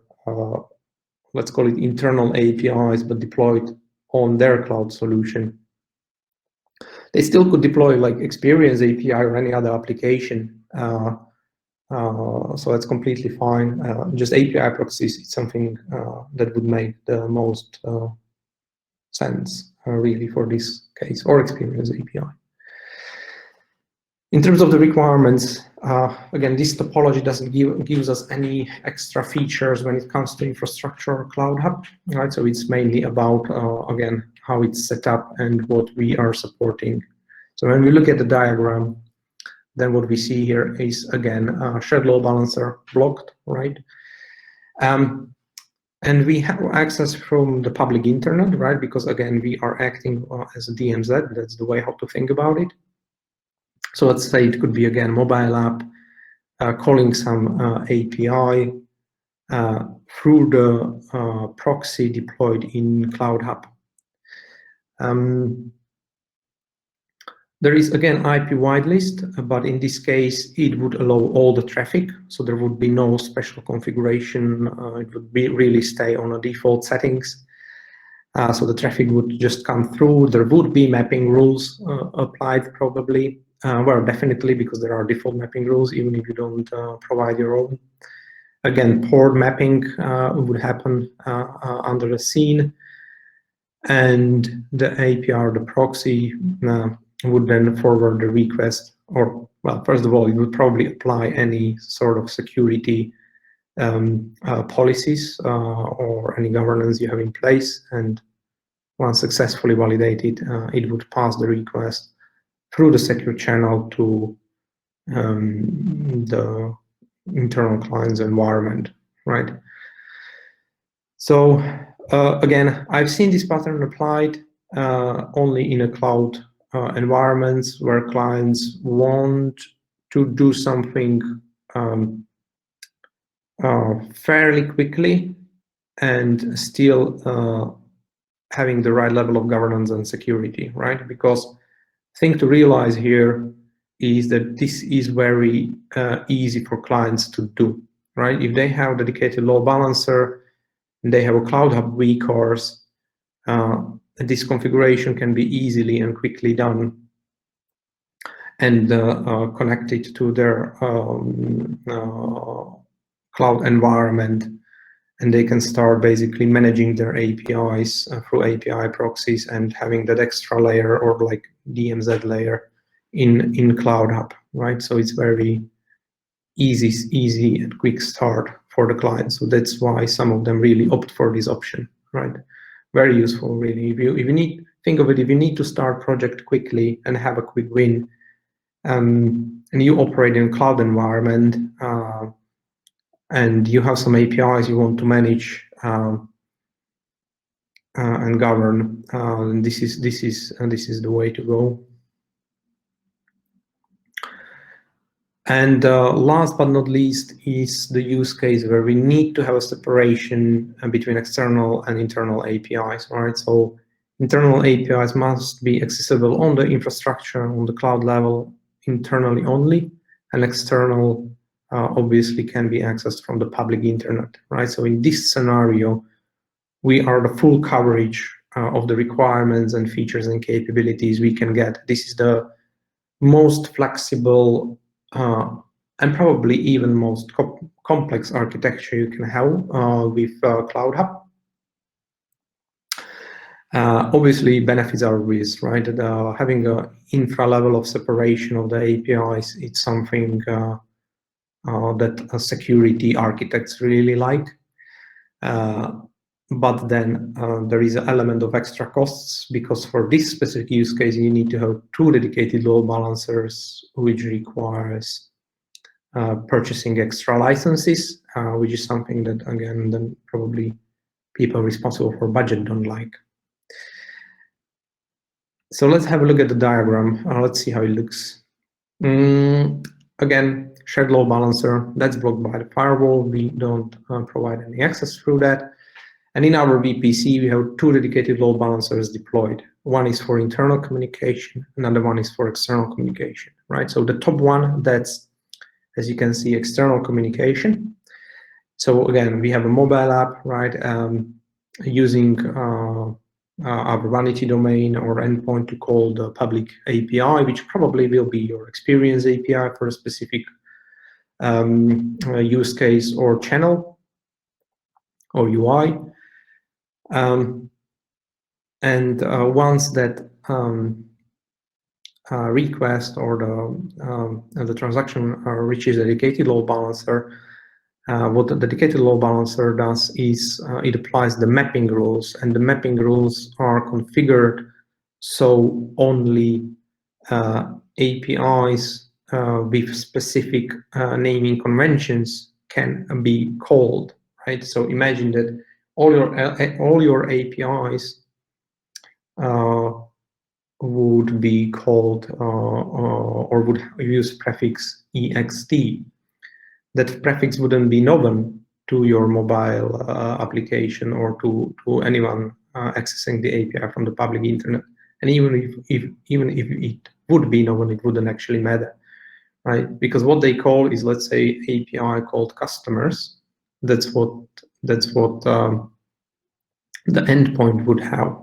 let's call it internal APIs, but deployed on their cloud solution. They still could deploy like Experience API or any other application. So that's completely fine. Just API proxies is something that would make the most sense really for this case, or Experience API. In terms of the requirements, again, this topology doesn't gives us any extra features when it comes to infrastructure or CloudHub, right? So it's mainly about, again, how it's set up and what we are supporting. So when we look at the diagram, then what we see here is, again, shared load balancer blocked, right? And we have access from the public internet, right? Because, again, we are acting as a DMZ. That's the way how to think about it. So let's say it could be, again, mobile app calling some API through the proxy deployed in CloudHub. There is, again, IP wide list, but in this case, it would allow all the traffic. So there would be no special configuration. It would be really stay on a default settings. So the traffic would just come through. There would be mapping rules applied probably. Well, definitely, because there are default mapping rules, even if you don't provide your own. Again, port mapping would happen under the scene. And the API or the proxy would then forward the request, or, well, first of all, it would probably apply any sort of security policies or any governance you have in place. And once successfully validated, it would pass the request through the secure channel to the internal client's environment, right? So again, I've seen this pattern applied only in a cloud environments where clients want to do something fairly quickly and still having the right level of governance and security, right? Because thing to realize here is that this is very easy for clients to do, right? If they have a dedicated load balancer and they have a CloudHub vCores, this configuration can be easily and quickly done and connected to their cloud environment, and they can start basically managing their APIs through API proxies and having that extra layer or like DMZ layer in CloudHub, right? So it's very easy and quick start for the client. So that's why some of them really opt for this option, right? Very useful, really. If you need, think of it, if you need to start project quickly and have a quick win, and you operate in a cloud environment, and you have some APIs you want to manage and govern, this is the way to go. And last but not least is the use case where we need to have a separation between external and internal APIs, right? So internal APIs must be accessible on the infrastructure, on the cloud level, internally only, and external obviously can be accessed from the public internet, right? So in this scenario, we are the full coverage of the requirements and features and capabilities we can get. This is the most flexible and probably even most complex architecture you can have with CloudHub. Obviously, benefits are obvious, right? Having an infra level of separation of the APIs, it's something that security architects really like. But then there is an element of extra costs, because for this specific use case, you need to have 2 dedicated load balancers, which requires purchasing extra licenses, which is something that, again, then probably people responsible for budget don't like. So let's have a look at the diagram. Let's see how it looks. Again, shared load balancer, that's blocked by the firewall. We don't provide any access through that. And in our VPC, we have 2 dedicated load balancers deployed. One is for internal communication, another one is for external communication, right? So the top one, that's, as you can see, external communication. So again, we have a mobile app, right? Using our vanity domain or endpoint to call the public API, which probably will be your experience API for a specific use case or channel or UI. And once that request or the transaction reaches a dedicated load balancer, what the dedicated load balancer does is it applies the mapping rules, and the mapping rules are configured so only APIs with specific naming conventions can be called, right? So imagine that all your APIs would be called or would use prefix ext. That prefix wouldn't be known to your mobile application or to anyone accessing the API from the public internet. And even if it would be known, it wouldn't actually matter, right? Because what they call is, let's say, API called customers. That's what the endpoint would have,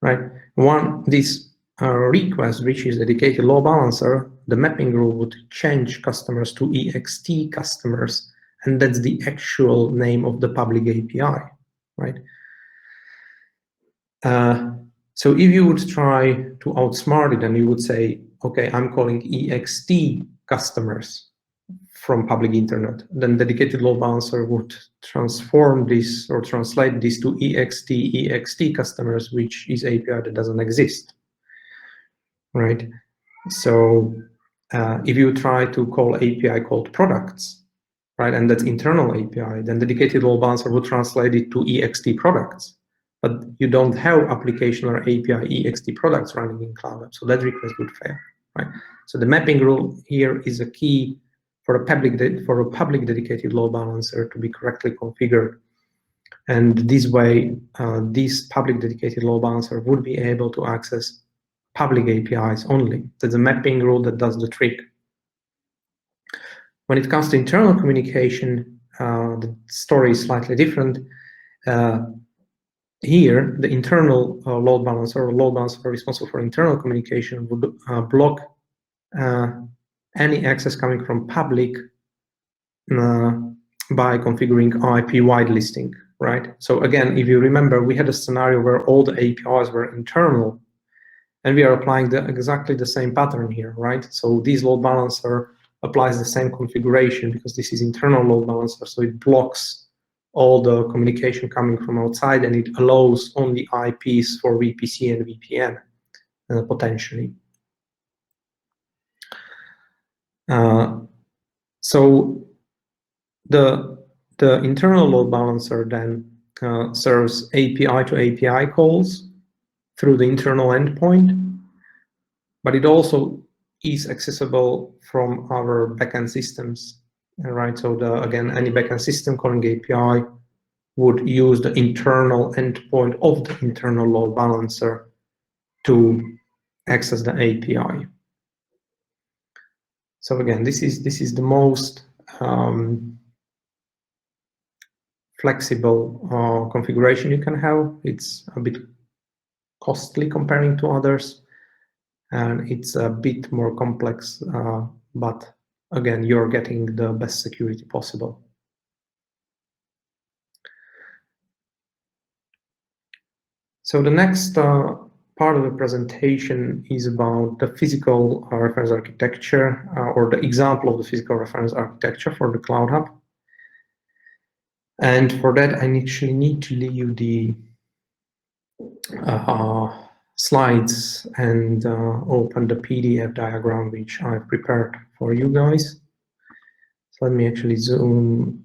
right? This request reaches a dedicated load balancer, the mapping rule would change customers to ext customers, and that's the actual name of the public API, right? So if you would try to outsmart it and you would say, okay, I'm calling ext customers from public internet, then dedicated load balancer would transform this or translate this to ext customers, which is API that doesn't exist, right? So if you try to call API called products, right, and that's internal API, then dedicated load balancer would translate it to ext products. But you don't have application or API ext products running in CloudHub, so that request would fail, right? So the mapping rule here is a key for a public dedicated load balancer to be correctly configured. And this way, this public dedicated load balancer would be able to access public APIs only. That's a mapping rule that does the trick. When it comes to internal communication, the story is slightly different. here, the internal load balancer or load balancer responsible for internal communication would block any access coming from public by configuring IP whitelisting, right? So again, if you remember, we had a scenario where all the APIs were internal, and we are applying exactly the same pattern here, right? So this load balancer applies the same configuration because this is internal load balancer, so it blocks all the communication coming from outside, and it allows only IPs for VPC and VPN potentially. So the internal load balancer then serves API to API calls through the internal endpoint, but it also is accessible from our backend systems, right? So again, any backend system calling API would use the internal endpoint of the internal load balancer to access the API. So again, this is the most flexible configuration you can have. It's a bit costly comparing to others, and it's a bit more complex, but again, you're getting the best security possible. So the next part of the presentation is about the physical reference architecture, or the example of the physical reference architecture for the CloudHub. And for that, I actually need to leave the slides and open the PDF diagram which I've prepared for you guys. So let me actually zoom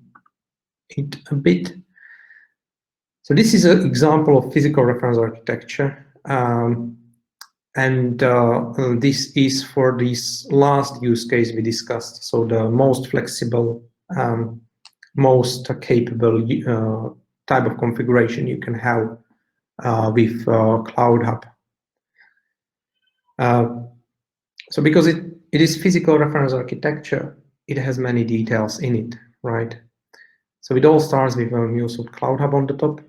it a bit. So this is an example of physical reference architecture. And this is for this last use case we discussed. So the most flexible, most capable type of configuration you can have with CloudHub. So because it is physical reference architecture, it has many details in it, right? So it all starts with a MuleSoft CloudHub on the top.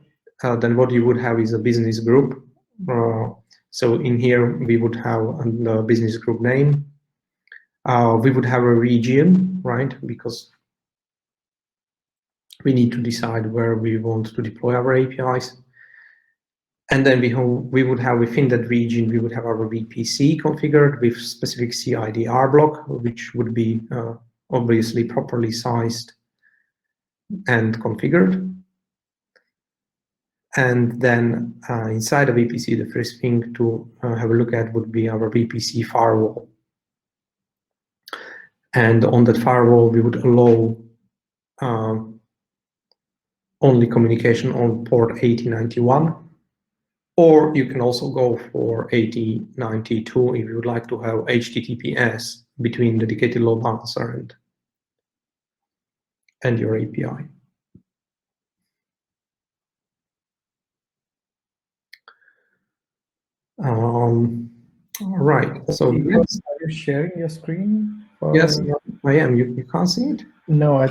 Then what you would have is a business group. So in here, we would have the business group name. We would have a region, right? Because we need to decide where we want to deploy our APIs. And then we would have within that region, we would have our VPC configured with specific CIDR block, which would be obviously properly sized and configured. And then inside the VPC, the first thing to have a look at would be our VPC firewall. And on that firewall, we would allow only communication on port 8091. Or you can also go for 8092 if you would like to have HTTPS between dedicated load balancer and your API. All right. So are you sharing your screen? Yes, I am. You can't see it? No,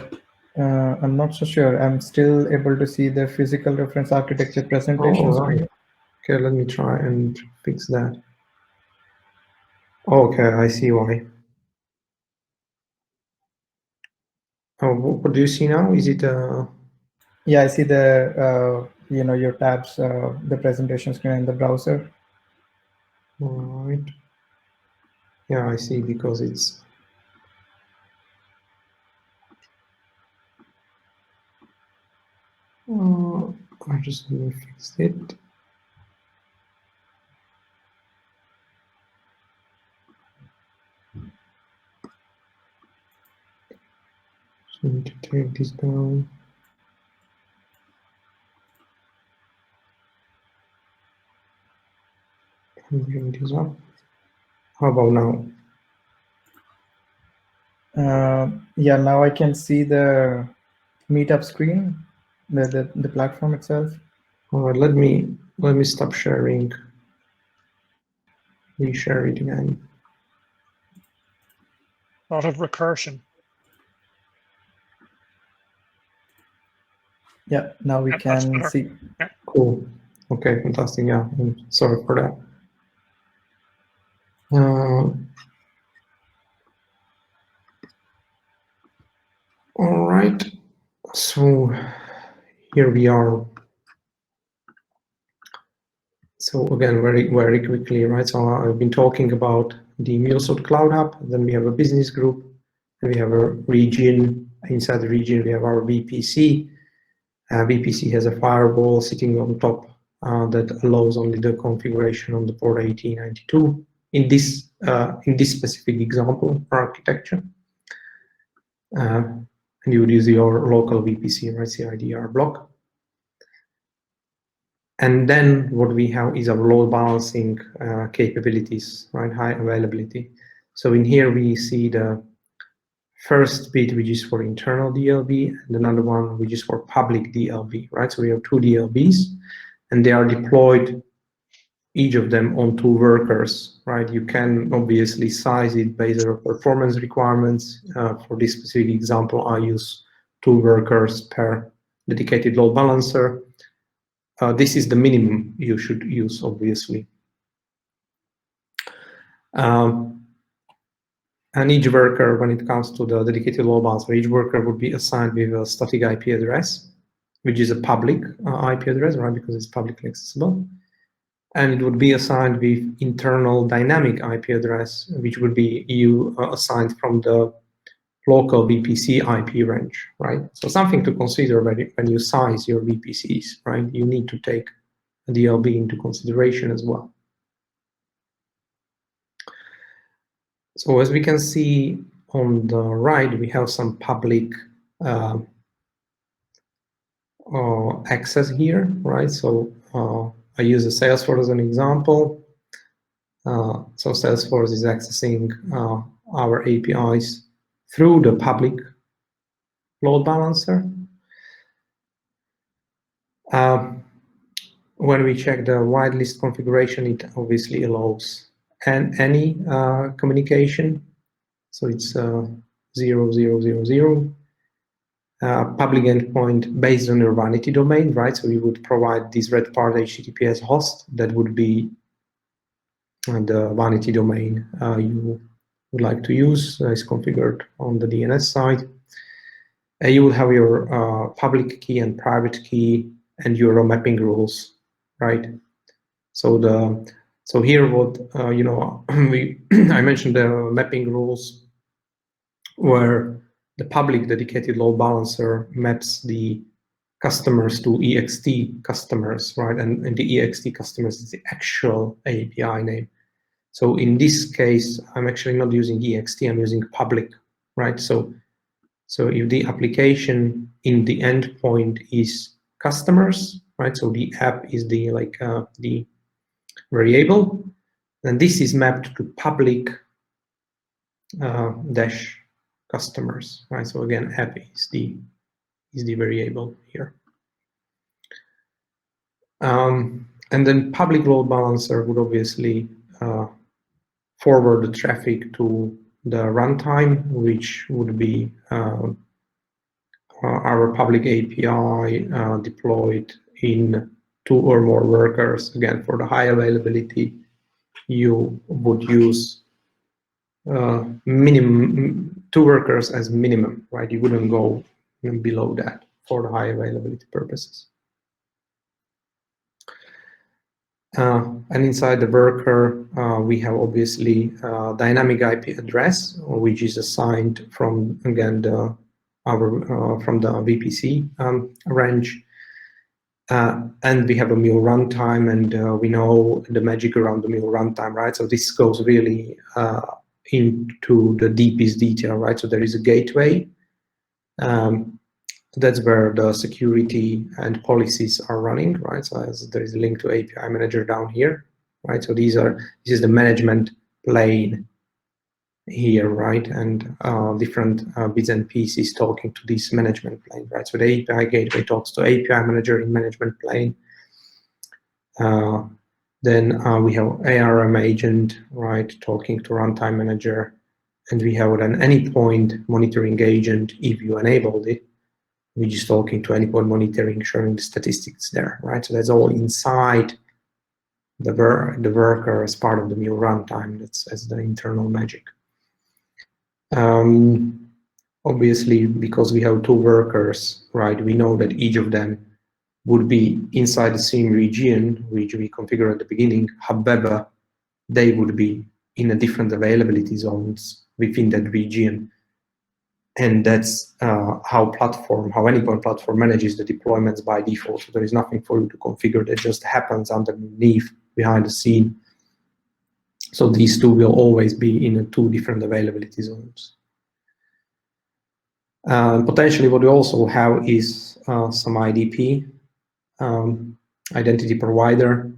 I'm not so sure. I'm still able to see the physical reference architecture presentation screen. Okay, let me try and fix that. Okay, I see why. Oh, what do you see now? Is it? Yeah, I see the your tabs, the presentation screen in the browser. All right. Yeah, I see, because it's. I just need to fix it. Just need to take this down. And bring this up. How about now? Yeah, now I can see the Meetup screen, the platform itself. All right, let me stop sharing. Reshare it again. A lot of recursion. Yeah, now we can see. Cool. Okay, fantastic. Yeah, I'm sorry for that. All right. So here we are. So again, very quickly, right? So I've been talking about the MuleSoft Cloud Hub. Then we have a business group, and we have a region. Inside the region, we have our VPC. VPC has a firewall sitting on top that allows only the configuration on the port 8092 in this specific example architecture. And you would use your local VPC, right? CIDR block. And then what we have is our load balancing capabilities, right? High availability. So in here we see the first bit, which is for internal DLB, and another one which is for public DLB, right? So we have two DLBs, and they are deployed, each of them on two workers, right? You can obviously size it based on performance requirements. For this specific example, I use 2 workers per dedicated load balancer. This is the minimum you should use, obviously. And each worker, when it comes to the dedicated load balancer, each worker would be assigned with a static IP address, which is a public IP address, right? Because it's publicly accessible. And it would be assigned with internal dynamic IP address, which would be assigned from the local VPC IP range, right? So something to consider when you size your VPCs, right? You need to take DLB into consideration as well. So as we can see on the right, we have some public access here, right? So I use a Salesforce as an example. So Salesforce is accessing our APIs through the public load balancer. When we check the whitelist configuration, it obviously allows any communication. So it's 0000. Public endpoint based on your vanity domain, right? So you would provide this red part HTTPS host that would be the vanity domain you would like to use. Is configured on the DNS side. You will have your public key and private key and your mapping rules, right? So here what I mentioned the mapping rules, where the public dedicated load balancer maps the customers to ext customers, right? And the ext customers is the actual API name. So in this case, I'm actually not using ext, I'm using public, right? So if the application in the endpoint is customers, right? So the app is the the variable, and this is mapped to public dash customers, right? So again, app is the variable here. And then public load balancer would obviously forward the traffic to the runtime, which would be our public API deployed in 2 or more workers. Again, for the high availability, you would use minimum 2 workers as minimum, right? You wouldn't go below that for the high availability purposes. And inside the worker, we have obviously dynamic IP address, which is assigned from, again, from the VPC range. And we have a Mule runtime, and we know the magic around the Mule runtime, right? So this goes really into the deepest detail, right? So there is a gateway. That's where the security and policies are running, right? So there is a link to API manager down here, right? So this is the management plane here, right? And different bits and pieces talking to this management plane, right? So the API gateway talks to API manager in management plane. Then we have ARM agent, right, talking to runtime manager, and we have an Anypoint monitoring agent if you enabled it, which is talking to Anypoint monitoring, showing the statistics there, right? So that's all inside the worker as part of the Mule runtime. That's as the internal magic. Obviously, because we have two workers, right, we know that each of them would be inside the same region, which we configure at the beginning. However, they would be in a different availability zones within that region. And that's how Anypoint platform manages the deployments by default. So there is nothing for you to configure that just happens underneath, behind the scene. So these two will always be in two different availability zones. Potentially what we also have is some IDP, identity provider,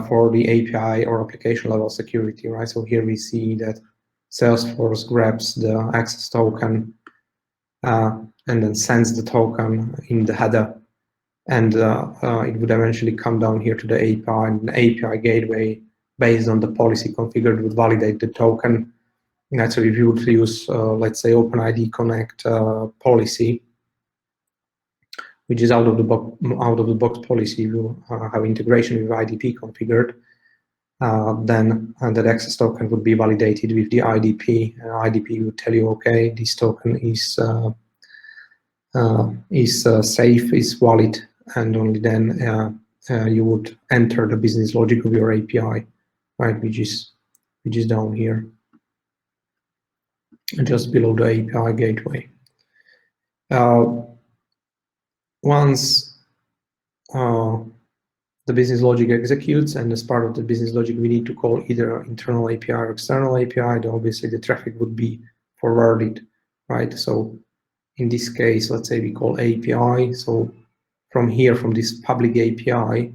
for the API or application level security, right? So here we see that Salesforce grabs the access token and then sends the token in the header, and it would eventually come down here to the API, and the API gateway, based on the policy configured, would validate the token. And so if you would use, let's say, OpenID Connect policy, which is out of the box policy, you have integration with IDP configured, then that access token would be validated with the IDP. IDP would tell you, okay, this token is safe, is valid, and only then you would enter the business logic of your API, right, which is down here, just below the API gateway. Once the business logic executes, and as part of the business logic, we need to call either internal API or external API. Then obviously the traffic would be forwarded, right? So in this case, let's say we call API. So from here, from this public API,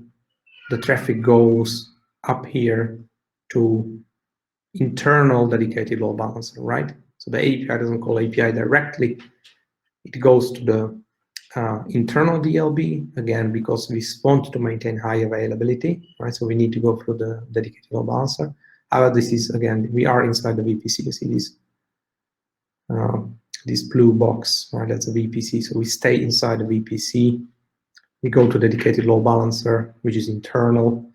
the traffic goes up here to internal dedicated load balancer, right? So the API doesn't call API directly. It goes to the internal DLB, again, because we want to maintain high availability, right? So we need to go through the dedicated load balancer. However, this is, again, we are inside the VPC. You see this blue box, right? That's a VPC. So we stay inside the VPC. We go to dedicated load balancer, which is internal.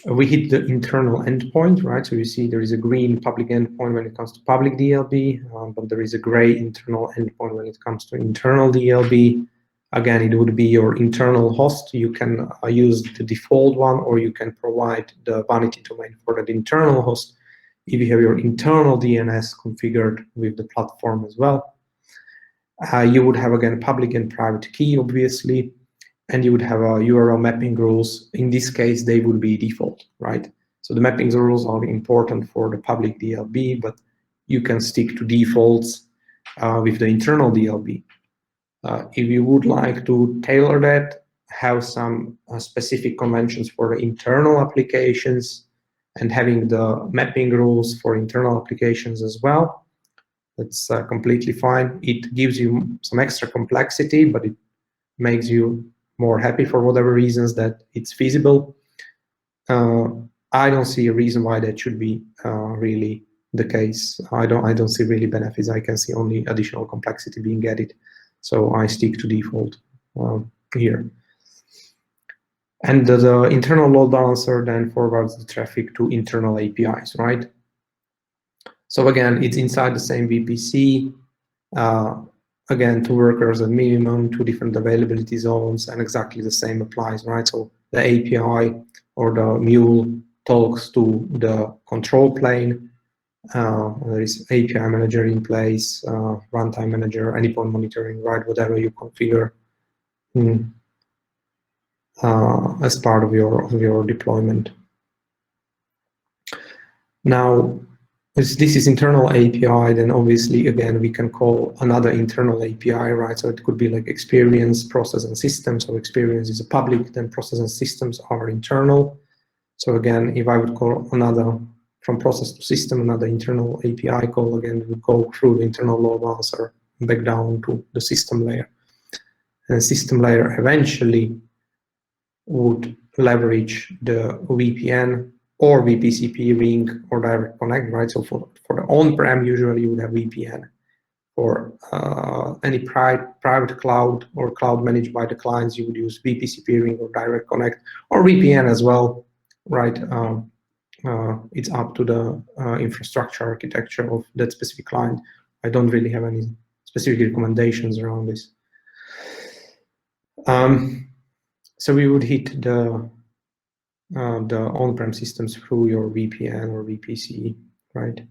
We hit the internal endpoint, right? So you see there is a green public endpoint when it comes to public DLB, but there is a gray internal endpoint when it comes to internal DLB. Again, it would be your internal host. You can use the default one, or you can provide the vanity domain for that internal host if you have your internal DNS configured with the platform as well. You would have, again, public and private key, obviously. And you would have a URL mapping rules. In this case, they would be default, right? So the mapping rules are important for the public DLB, but you can stick to defaults with the internal DLB. If you would like to tailor that, have some specific conventions for the internal applications and having the mapping rules for internal applications as well, that's completely fine. It gives you some extra complexity, but it makes you more happy for whatever reasons that it's feasible. I don't see a reason why that should be really the case. I don't see really benefits. I can see only additional complexity being added. So I stick to default here. And the internal load balancer then forwards the traffic to internal APIs, right? So again, it's inside the same VPC. Again, 2 workers at minimum, 2 different availability zones, and exactly the same applies, right? So the API or the Mule talks to the control plane. There is API manager in place, runtime manager, Anypoint monitoring, right? Whatever you configure as part of your deployment. Now, as this is internal API, then obviously, again, we can call another internal API, right? So it could be like experience, process, and systems. So experience is a public, then process and systems are internal. So again, if I would call another, from process to system, another internal API call, again, we would go through the internal load balancer back down to the system layer. And the system layer eventually would leverage the VPN or VPCP ring or direct connect, right? So for the on-prem, usually you would have VPN. For any private cloud or cloud managed by the clients, you would use VPC peering or direct connect or VPN as well, right? It's up to the infrastructure architecture of that specific client. I don't really have any specific recommendations around this. So we would hit the on-prem systems through your VPN or VPC, right?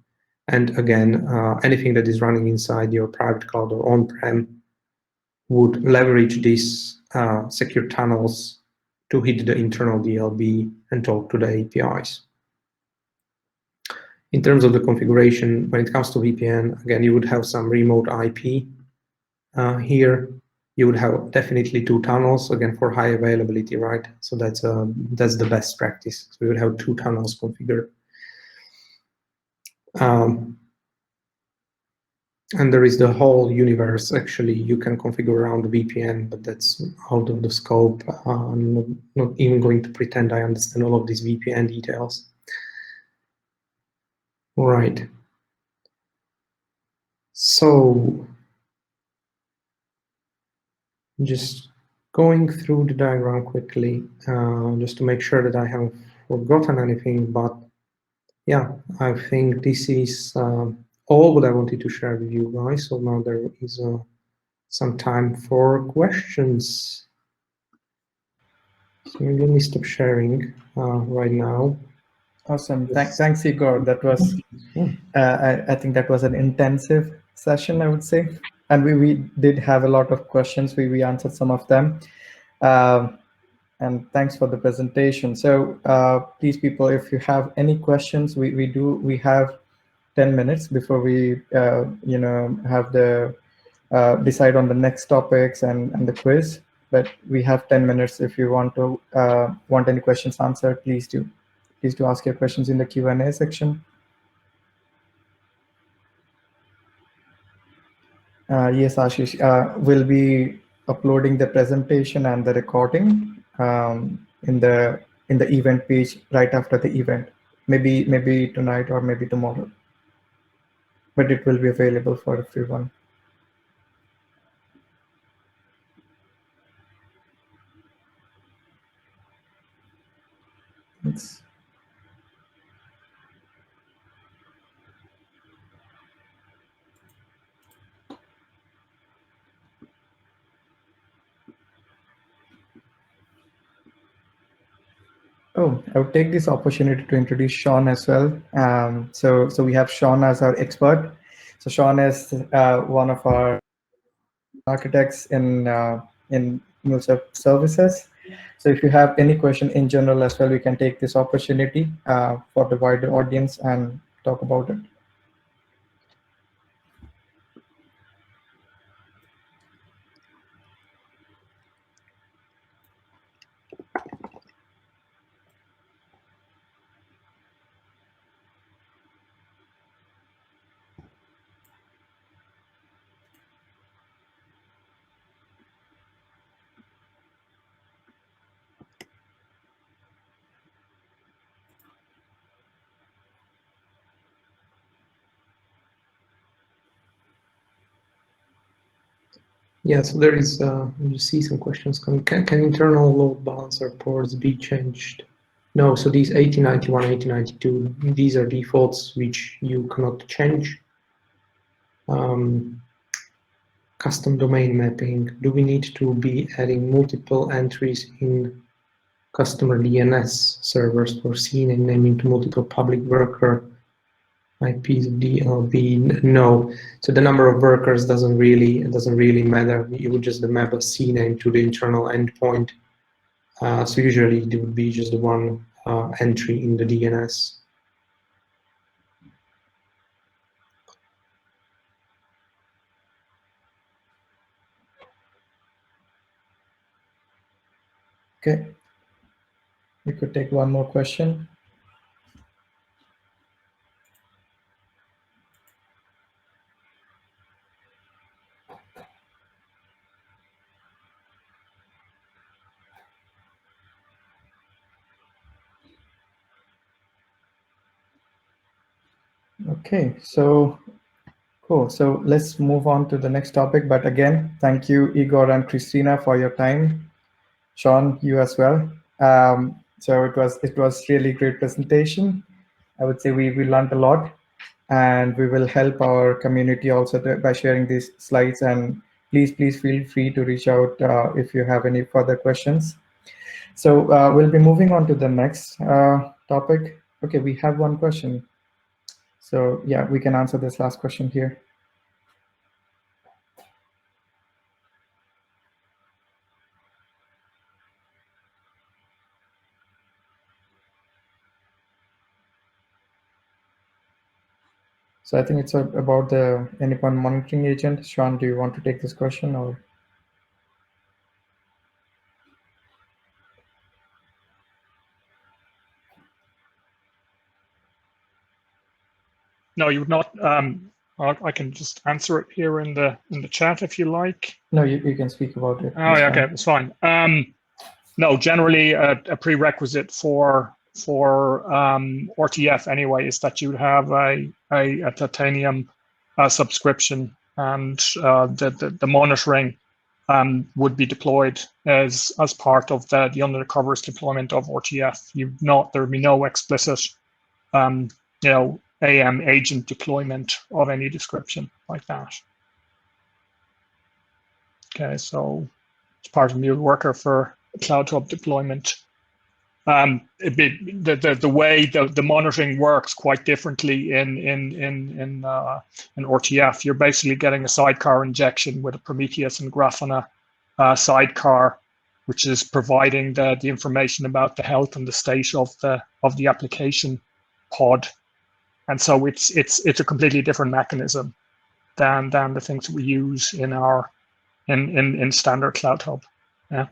And again, anything that is running inside your private cloud or on-prem would leverage these secure tunnels to hit the internal DLB and talk to the APIs. In terms of the configuration, when it comes to VPN, again, you would have some remote IP here. You would have definitely 2 tunnels, again, for high availability, right? So that's the best practice. So we would have 2 tunnels configured. And there is the whole universe, actually, you can configure around the VPN, but that's out of the scope. I'm not even going to pretend I understand all of these VPN details. All right. So just going through the diagram quickly, just to make sure that I haven't forgotten anything, but yeah, I think this is all what I wanted to share with you guys. So now there is some time for questions. So let me stop sharing right now. Awesome. Thanks, Igor. That was, I think that was an intensive session, I would say. And we did have a lot of questions. We answered some of them. And thanks for the presentation. So please, people, if you have any questions, we have 10 minutes before we, have the decide on the next topics and the quiz. But we have 10 minutes. If you want any questions answered, please do ask your questions in the Q&A section. Yes, Ashish, we'll be uploading the presentation and the recording in the event page right after the event. Maybe tonight or maybe tomorrow, but it will be available for everyone. Thanks. Oh, I would take this opportunity to introduce Sean as well. So we have Sean as our expert. So Sean is one of our architects in MuleSoft services. So if you have any question in general as well, we can take this opportunity for the wider audience and talk about it. Yeah, so there is, you see some questions coming. Can internal load balancer ports be changed? No, so these 8091, 8092, these are defaults which you cannot change. Custom domain mapping. Do we need to be adding multiple entries in customer DNS servers for CNAME and naming to multiple public worker IPs of DLB? No. So the number of workers doesn't really matter. You would just map a CNAME to the internal endpoint. So usually there would be just one entry in the DNS. Okay. We could take one more question. Okay, so Cool. So let's move on to the next topic. But again, thank you, Igor and Christina, for your time. Sean, you as well. So it was really great presentation. I would say we learned a lot, and we will help our community also by sharing these slides. And please feel free to reach out if you have any further questions. So we'll be moving on to the next topic. Okay, we have one question. So yeah, we can answer this last question here. So I think it's about the Anypoint monitoring agent. Sean, do you want to take this question or? No, you would not. I can just answer it here in the chat if you like. No, you can speak about it. Oh, yeah, okay, that's fine. No, generally a prerequisite for RTF anyway is that you have a titanium subscription, and the monitoring would be deployed as part of the under the covers deployment of RTF. There would be no explicit AM agent deployment of any description like that. Okay, so it's part of Mule Worker for CloudHub deployment. The way the monitoring works quite differently in RTF. You're basically getting a sidecar injection with a Prometheus and Grafana sidecar, which is providing the information about the health and the state of the application pod. And so it's a completely different mechanism than the things that we use in standard CloudHub. Yeah.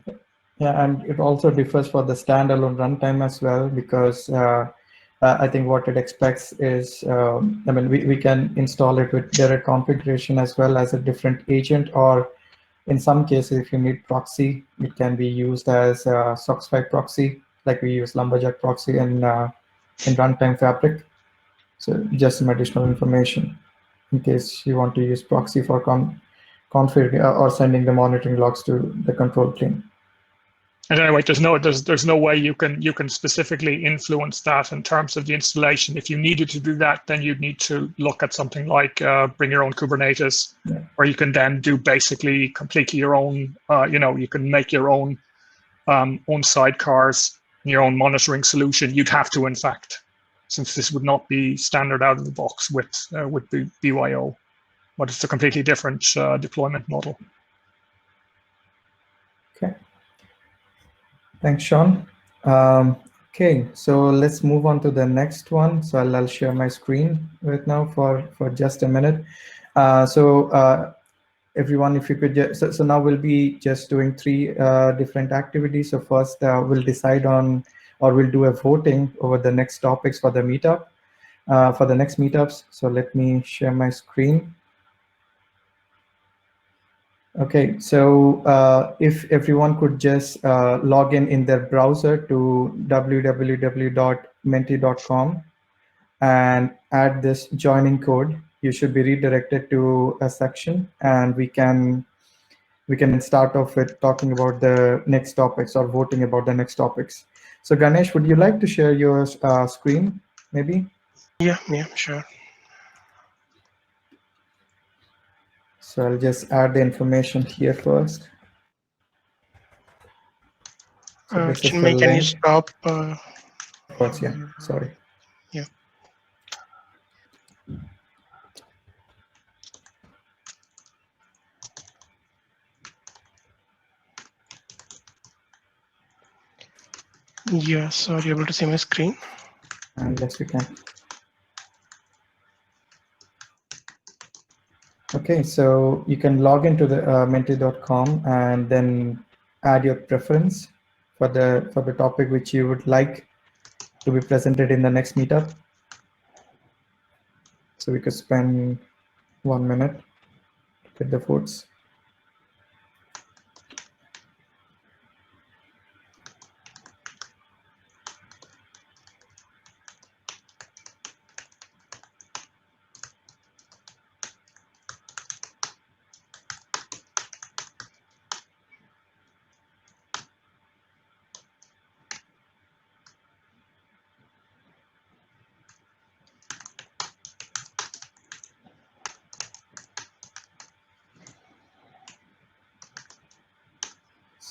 Yeah, and it also differs for the standalone runtime as well, because I think what it expects is, I mean, we can install it with direct configuration as well as a different agent, or in some cases, if you need proxy, it can be used as a SOX5 proxy, like we use Lumberjack proxy in runtime fabric. So just some additional information in case you want to use proxy for config or sending the monitoring logs to the control plane. And anyway, there's no way you can specifically influence that in terms of the installation. If you needed to do that, then you'd need to look at something like bring your own Kubernetes, yeah. Or you can then do basically completely your own. You can make your own sidecars, your own monitoring solution. You'd have to, in fact, since this would not be standard out of the box with BYO, but it's a completely different deployment model. Okay. Thanks, Sean. Okay, so let's move on to the next one. So I'll share my screen right now for just a minute. Everyone, if you could so now we'll be just doing 3 different activities. So first we'll decide on, or we'll do a voting over the next topics for the meetup, for the next meetups. So let me share my screen. Okay, so if everyone could just log in their browser to www.menti.com and add this joining code, you should be redirected to a section, and we can start off with talking about the next topics or voting about the next topics. So Ganesh, would you like to share your screen, maybe? Yeah, sure. So I'll just add the information here first. So this is the Chinmay, can you link. stop? Of course, yeah, sorry. Yeah. Yeah, so are you able to see my screen? Yes, we can. Okay, so you can log into the menti.com and then add your preference for the topic which you would like to be presented in the next meetup. So we could spend 1 minute to get the votes.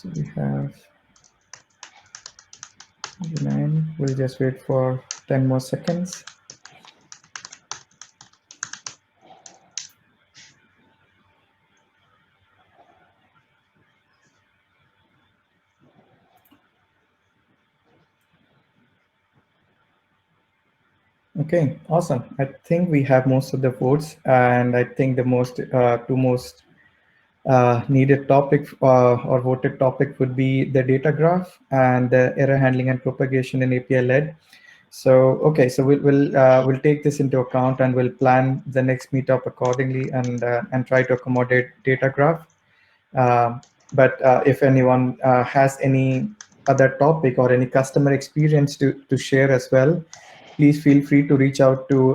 So we have 9. We'll just wait for 10 more seconds. Okay, awesome. I think we have most of the votes, and I think the two most needed topic or voted topic would be the data graph and the error handling and propagation in API led. So okay, so we'll take this into account and we'll plan the next meetup accordingly and try to accommodate data graph. But if anyone has any other topic or any customer experience to share as well, please feel free to reach out to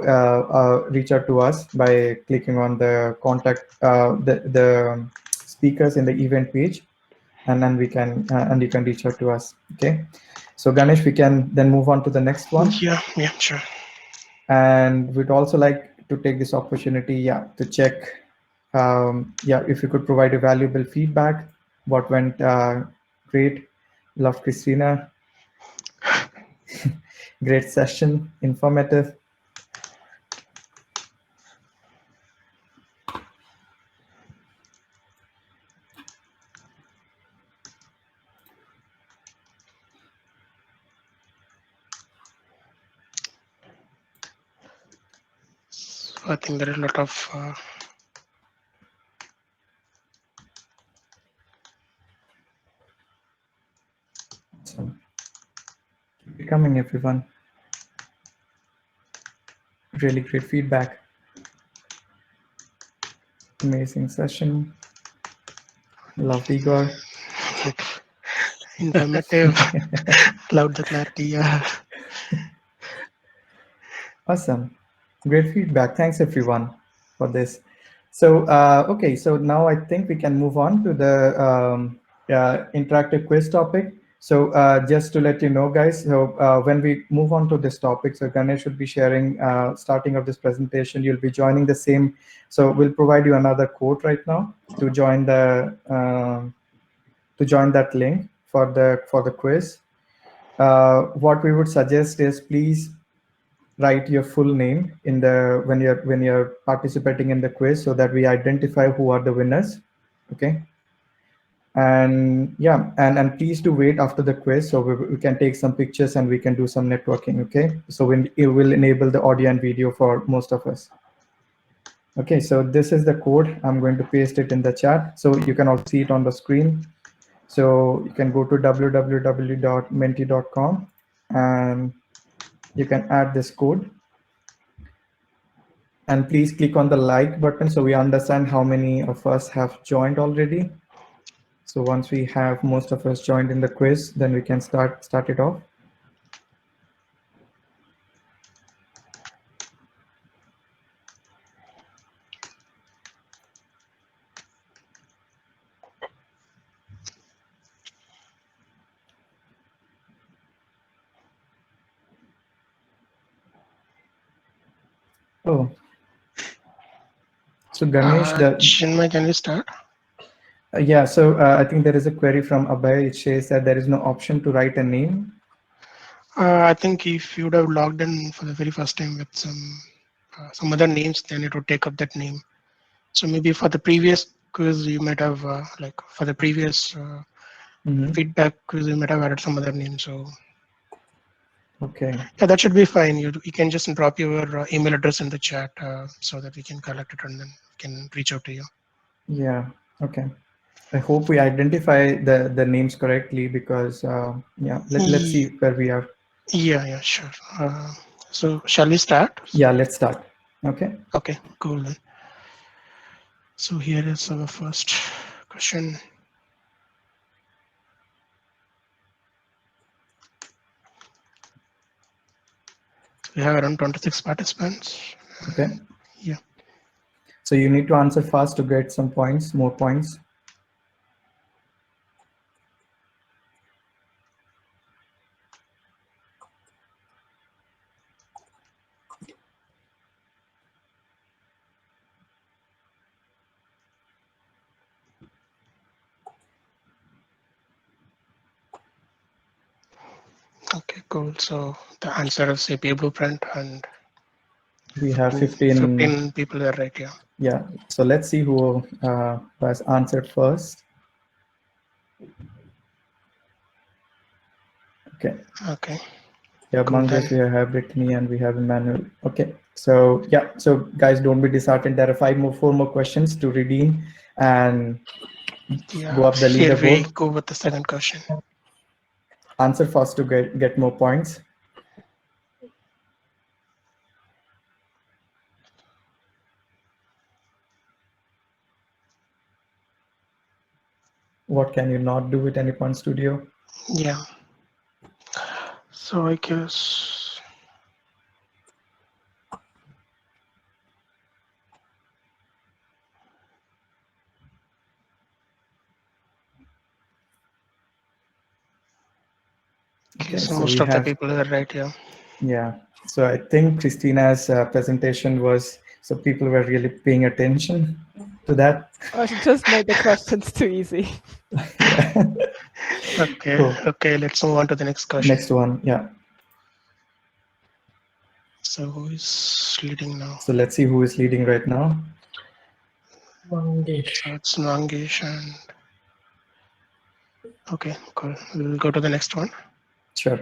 us by clicking on the contact the speakers in the event page, and then we can and you can reach out to us. Okay, so Ganesh, we can then move on to the next one. Yeah, sure. And we'd also like to take this opportunity, to check, if you could provide a valuable feedback, what went great, love Christina, great session, informative. So I think there are a lot of So keep it coming, everyone. Really great feedback. Amazing session. Loved Igor. informative. Love the clarity. Yeah. Awesome. Great feedback. Thanks, everyone, for this. So, okay, so now I think we can move on to the interactive quiz topic. So just to let you know, guys, so when we move on to this topic, so Ganesh should be sharing, starting of this presentation, you'll be joining the same. So we'll provide you another code right now to join that link for the quiz. What we would suggest is please write your full name in the when you're participating in the quiz so that we identify who are the winners. Okay, and and please do wait after the quiz so we can take some pictures and we can do some networking. Okay, so when it will enable the audio and video for most of us. Okay, so this is the code. I'm going to paste it in the chat so you can also see it on the screen. So you can go to www.menti.com and you can add this code. And please click on the like button so we understand how many of us have joined already. So once we have most of us joined in the quiz, then we can start it off. Oh, so Ganesh, Chinmay, can you start? yeah, so I think there is a query from Abhay. It says that there is no option to write a name. I think if you would have logged in for the very first time with some other names, then it would take up that name. So maybe for the previous quiz, you might have like for the previous feedback quiz, you might have added some other name. So Okay. yeah, that should be fine. You can just drop your email address in the chat so that we can collect it and then we can reach out to you. Yeah. Okay. I hope we identify the names correctly because let's see where we are. Yeah, sure. So shall we start? Yeah, let's start. Okay. Okay, cool. So here is our first question. We have around 26 participants. Okay. Yeah. So you need to answer fast to get some points, more points. cool. So the answer is API Blueprint, and We have 15 people are right. Yeah. Yeah, so let's see who has answered first. Okay. Okay. Yeah, Cool, Mangesh, then. we have Brittany, and we have Emmanuel. Okay, so yeah, so guys, don't be disheartened. There are 4 more questions to redeem and Yeah. go up the Here we leaderboard. go with the second question. Answer first to get more points. What can you not do with Anypoint Studio? Yeah. So I guess Okay, so so most we of the have, people are right. Yeah. yeah. So I think Christina's presentation was, so people were really paying attention to that. Or she just made the questions too easy. Yeah. Okay. Cool. Okay. Let's move on to the next question. Next one, yeah. So who is leading now? So let's see who is leading right now. Mangesh. So it's Mangesh and okay, cool. We'll go to the next one. Sure.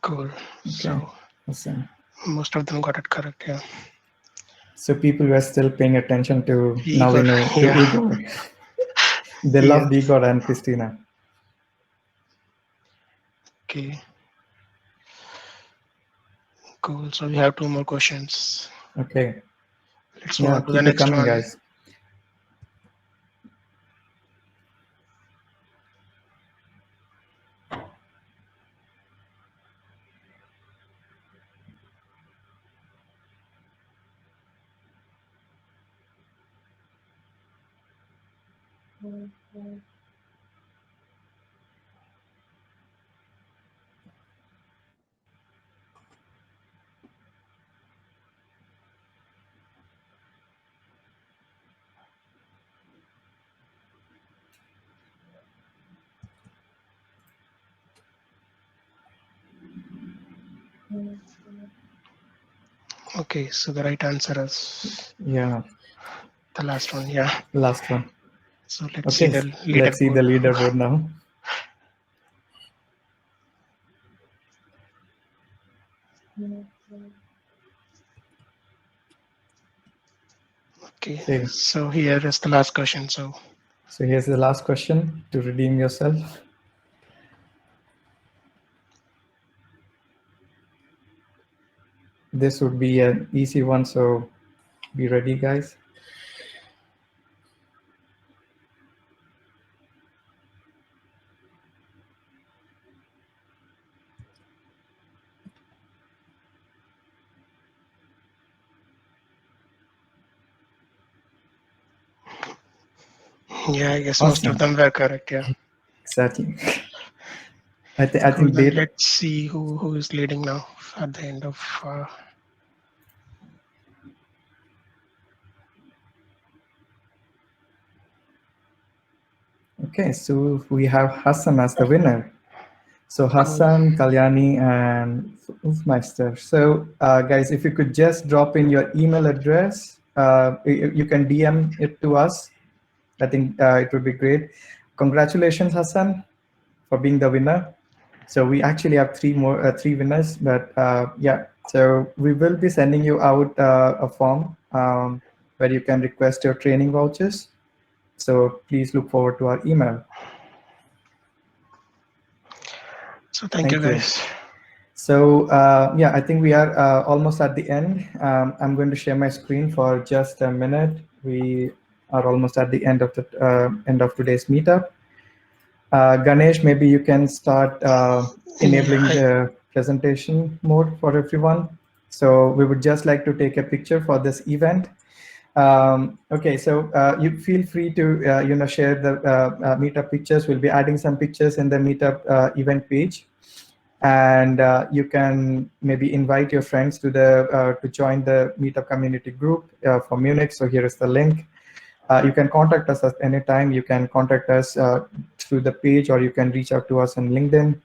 Cool. Okay. So Awesome. most of them got it correct. Yeah. So people were still paying attention to, now we Igor, know, to yeah. Igor. They Yeah. loved Igor and Christina. Okay. Cool. So we have 2 more questions. Okay. Let's move on to the Keep it next coming, one. guys. Okay, so the right answer is Yeah, the last one. Yeah. last one. So let's see Okay, the let's see the leaderboard. leaderboard now. Okay. Okay, So here is the last question. So here's the last question to redeem yourself. This would be an easy one, so be ready, guys. yeah, I guess most Awesome. of them were correct. Yeah. Exactly. I Cool. think Then they, let's see who is leading now at the end of. okay, so we have Hassan as the winner. So Hassan, Kalyani, and Ufmeister. So guys, if you could just drop in your email address, you can DM it to us. I think it would be great. Congratulations, Hassan, for being the winner. So we actually have 3 winners, but yeah. So we will be sending you out a form where you can request your training vouchers. So please look forward to our email. So thank you, guys. So yeah, I think we are almost at the end. I'm going to share my screen for just a minute. we are almost at the end of today's meetup. Ganesh, maybe you can start enabling the presentation mode for everyone. So we would just like to take a picture for this event. Okay, so you feel free to share the meetup pictures. We'll be adding some pictures in the meetup event page, and you can maybe invite your friends to join the meetup community group for Munich. So here is the link. You can contact us at any time. You can contact us through the page, or you can reach out to us on LinkedIn.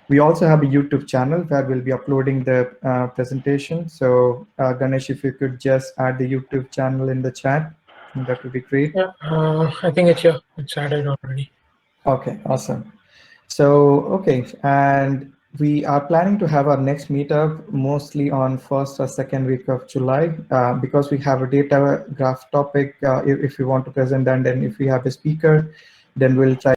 We also have a YouTube channel where we'll be uploading the presentation. So Ganesh, if you could just add the YouTube channel in the chat, that would be great. Yeah, I think it's added already. Okay, awesome. So, okay, and we are planning to have our next meetup mostly on 1st or 2nd week of July because we have a data graph topic if we want to present, and then if we have a speaker, then we'll try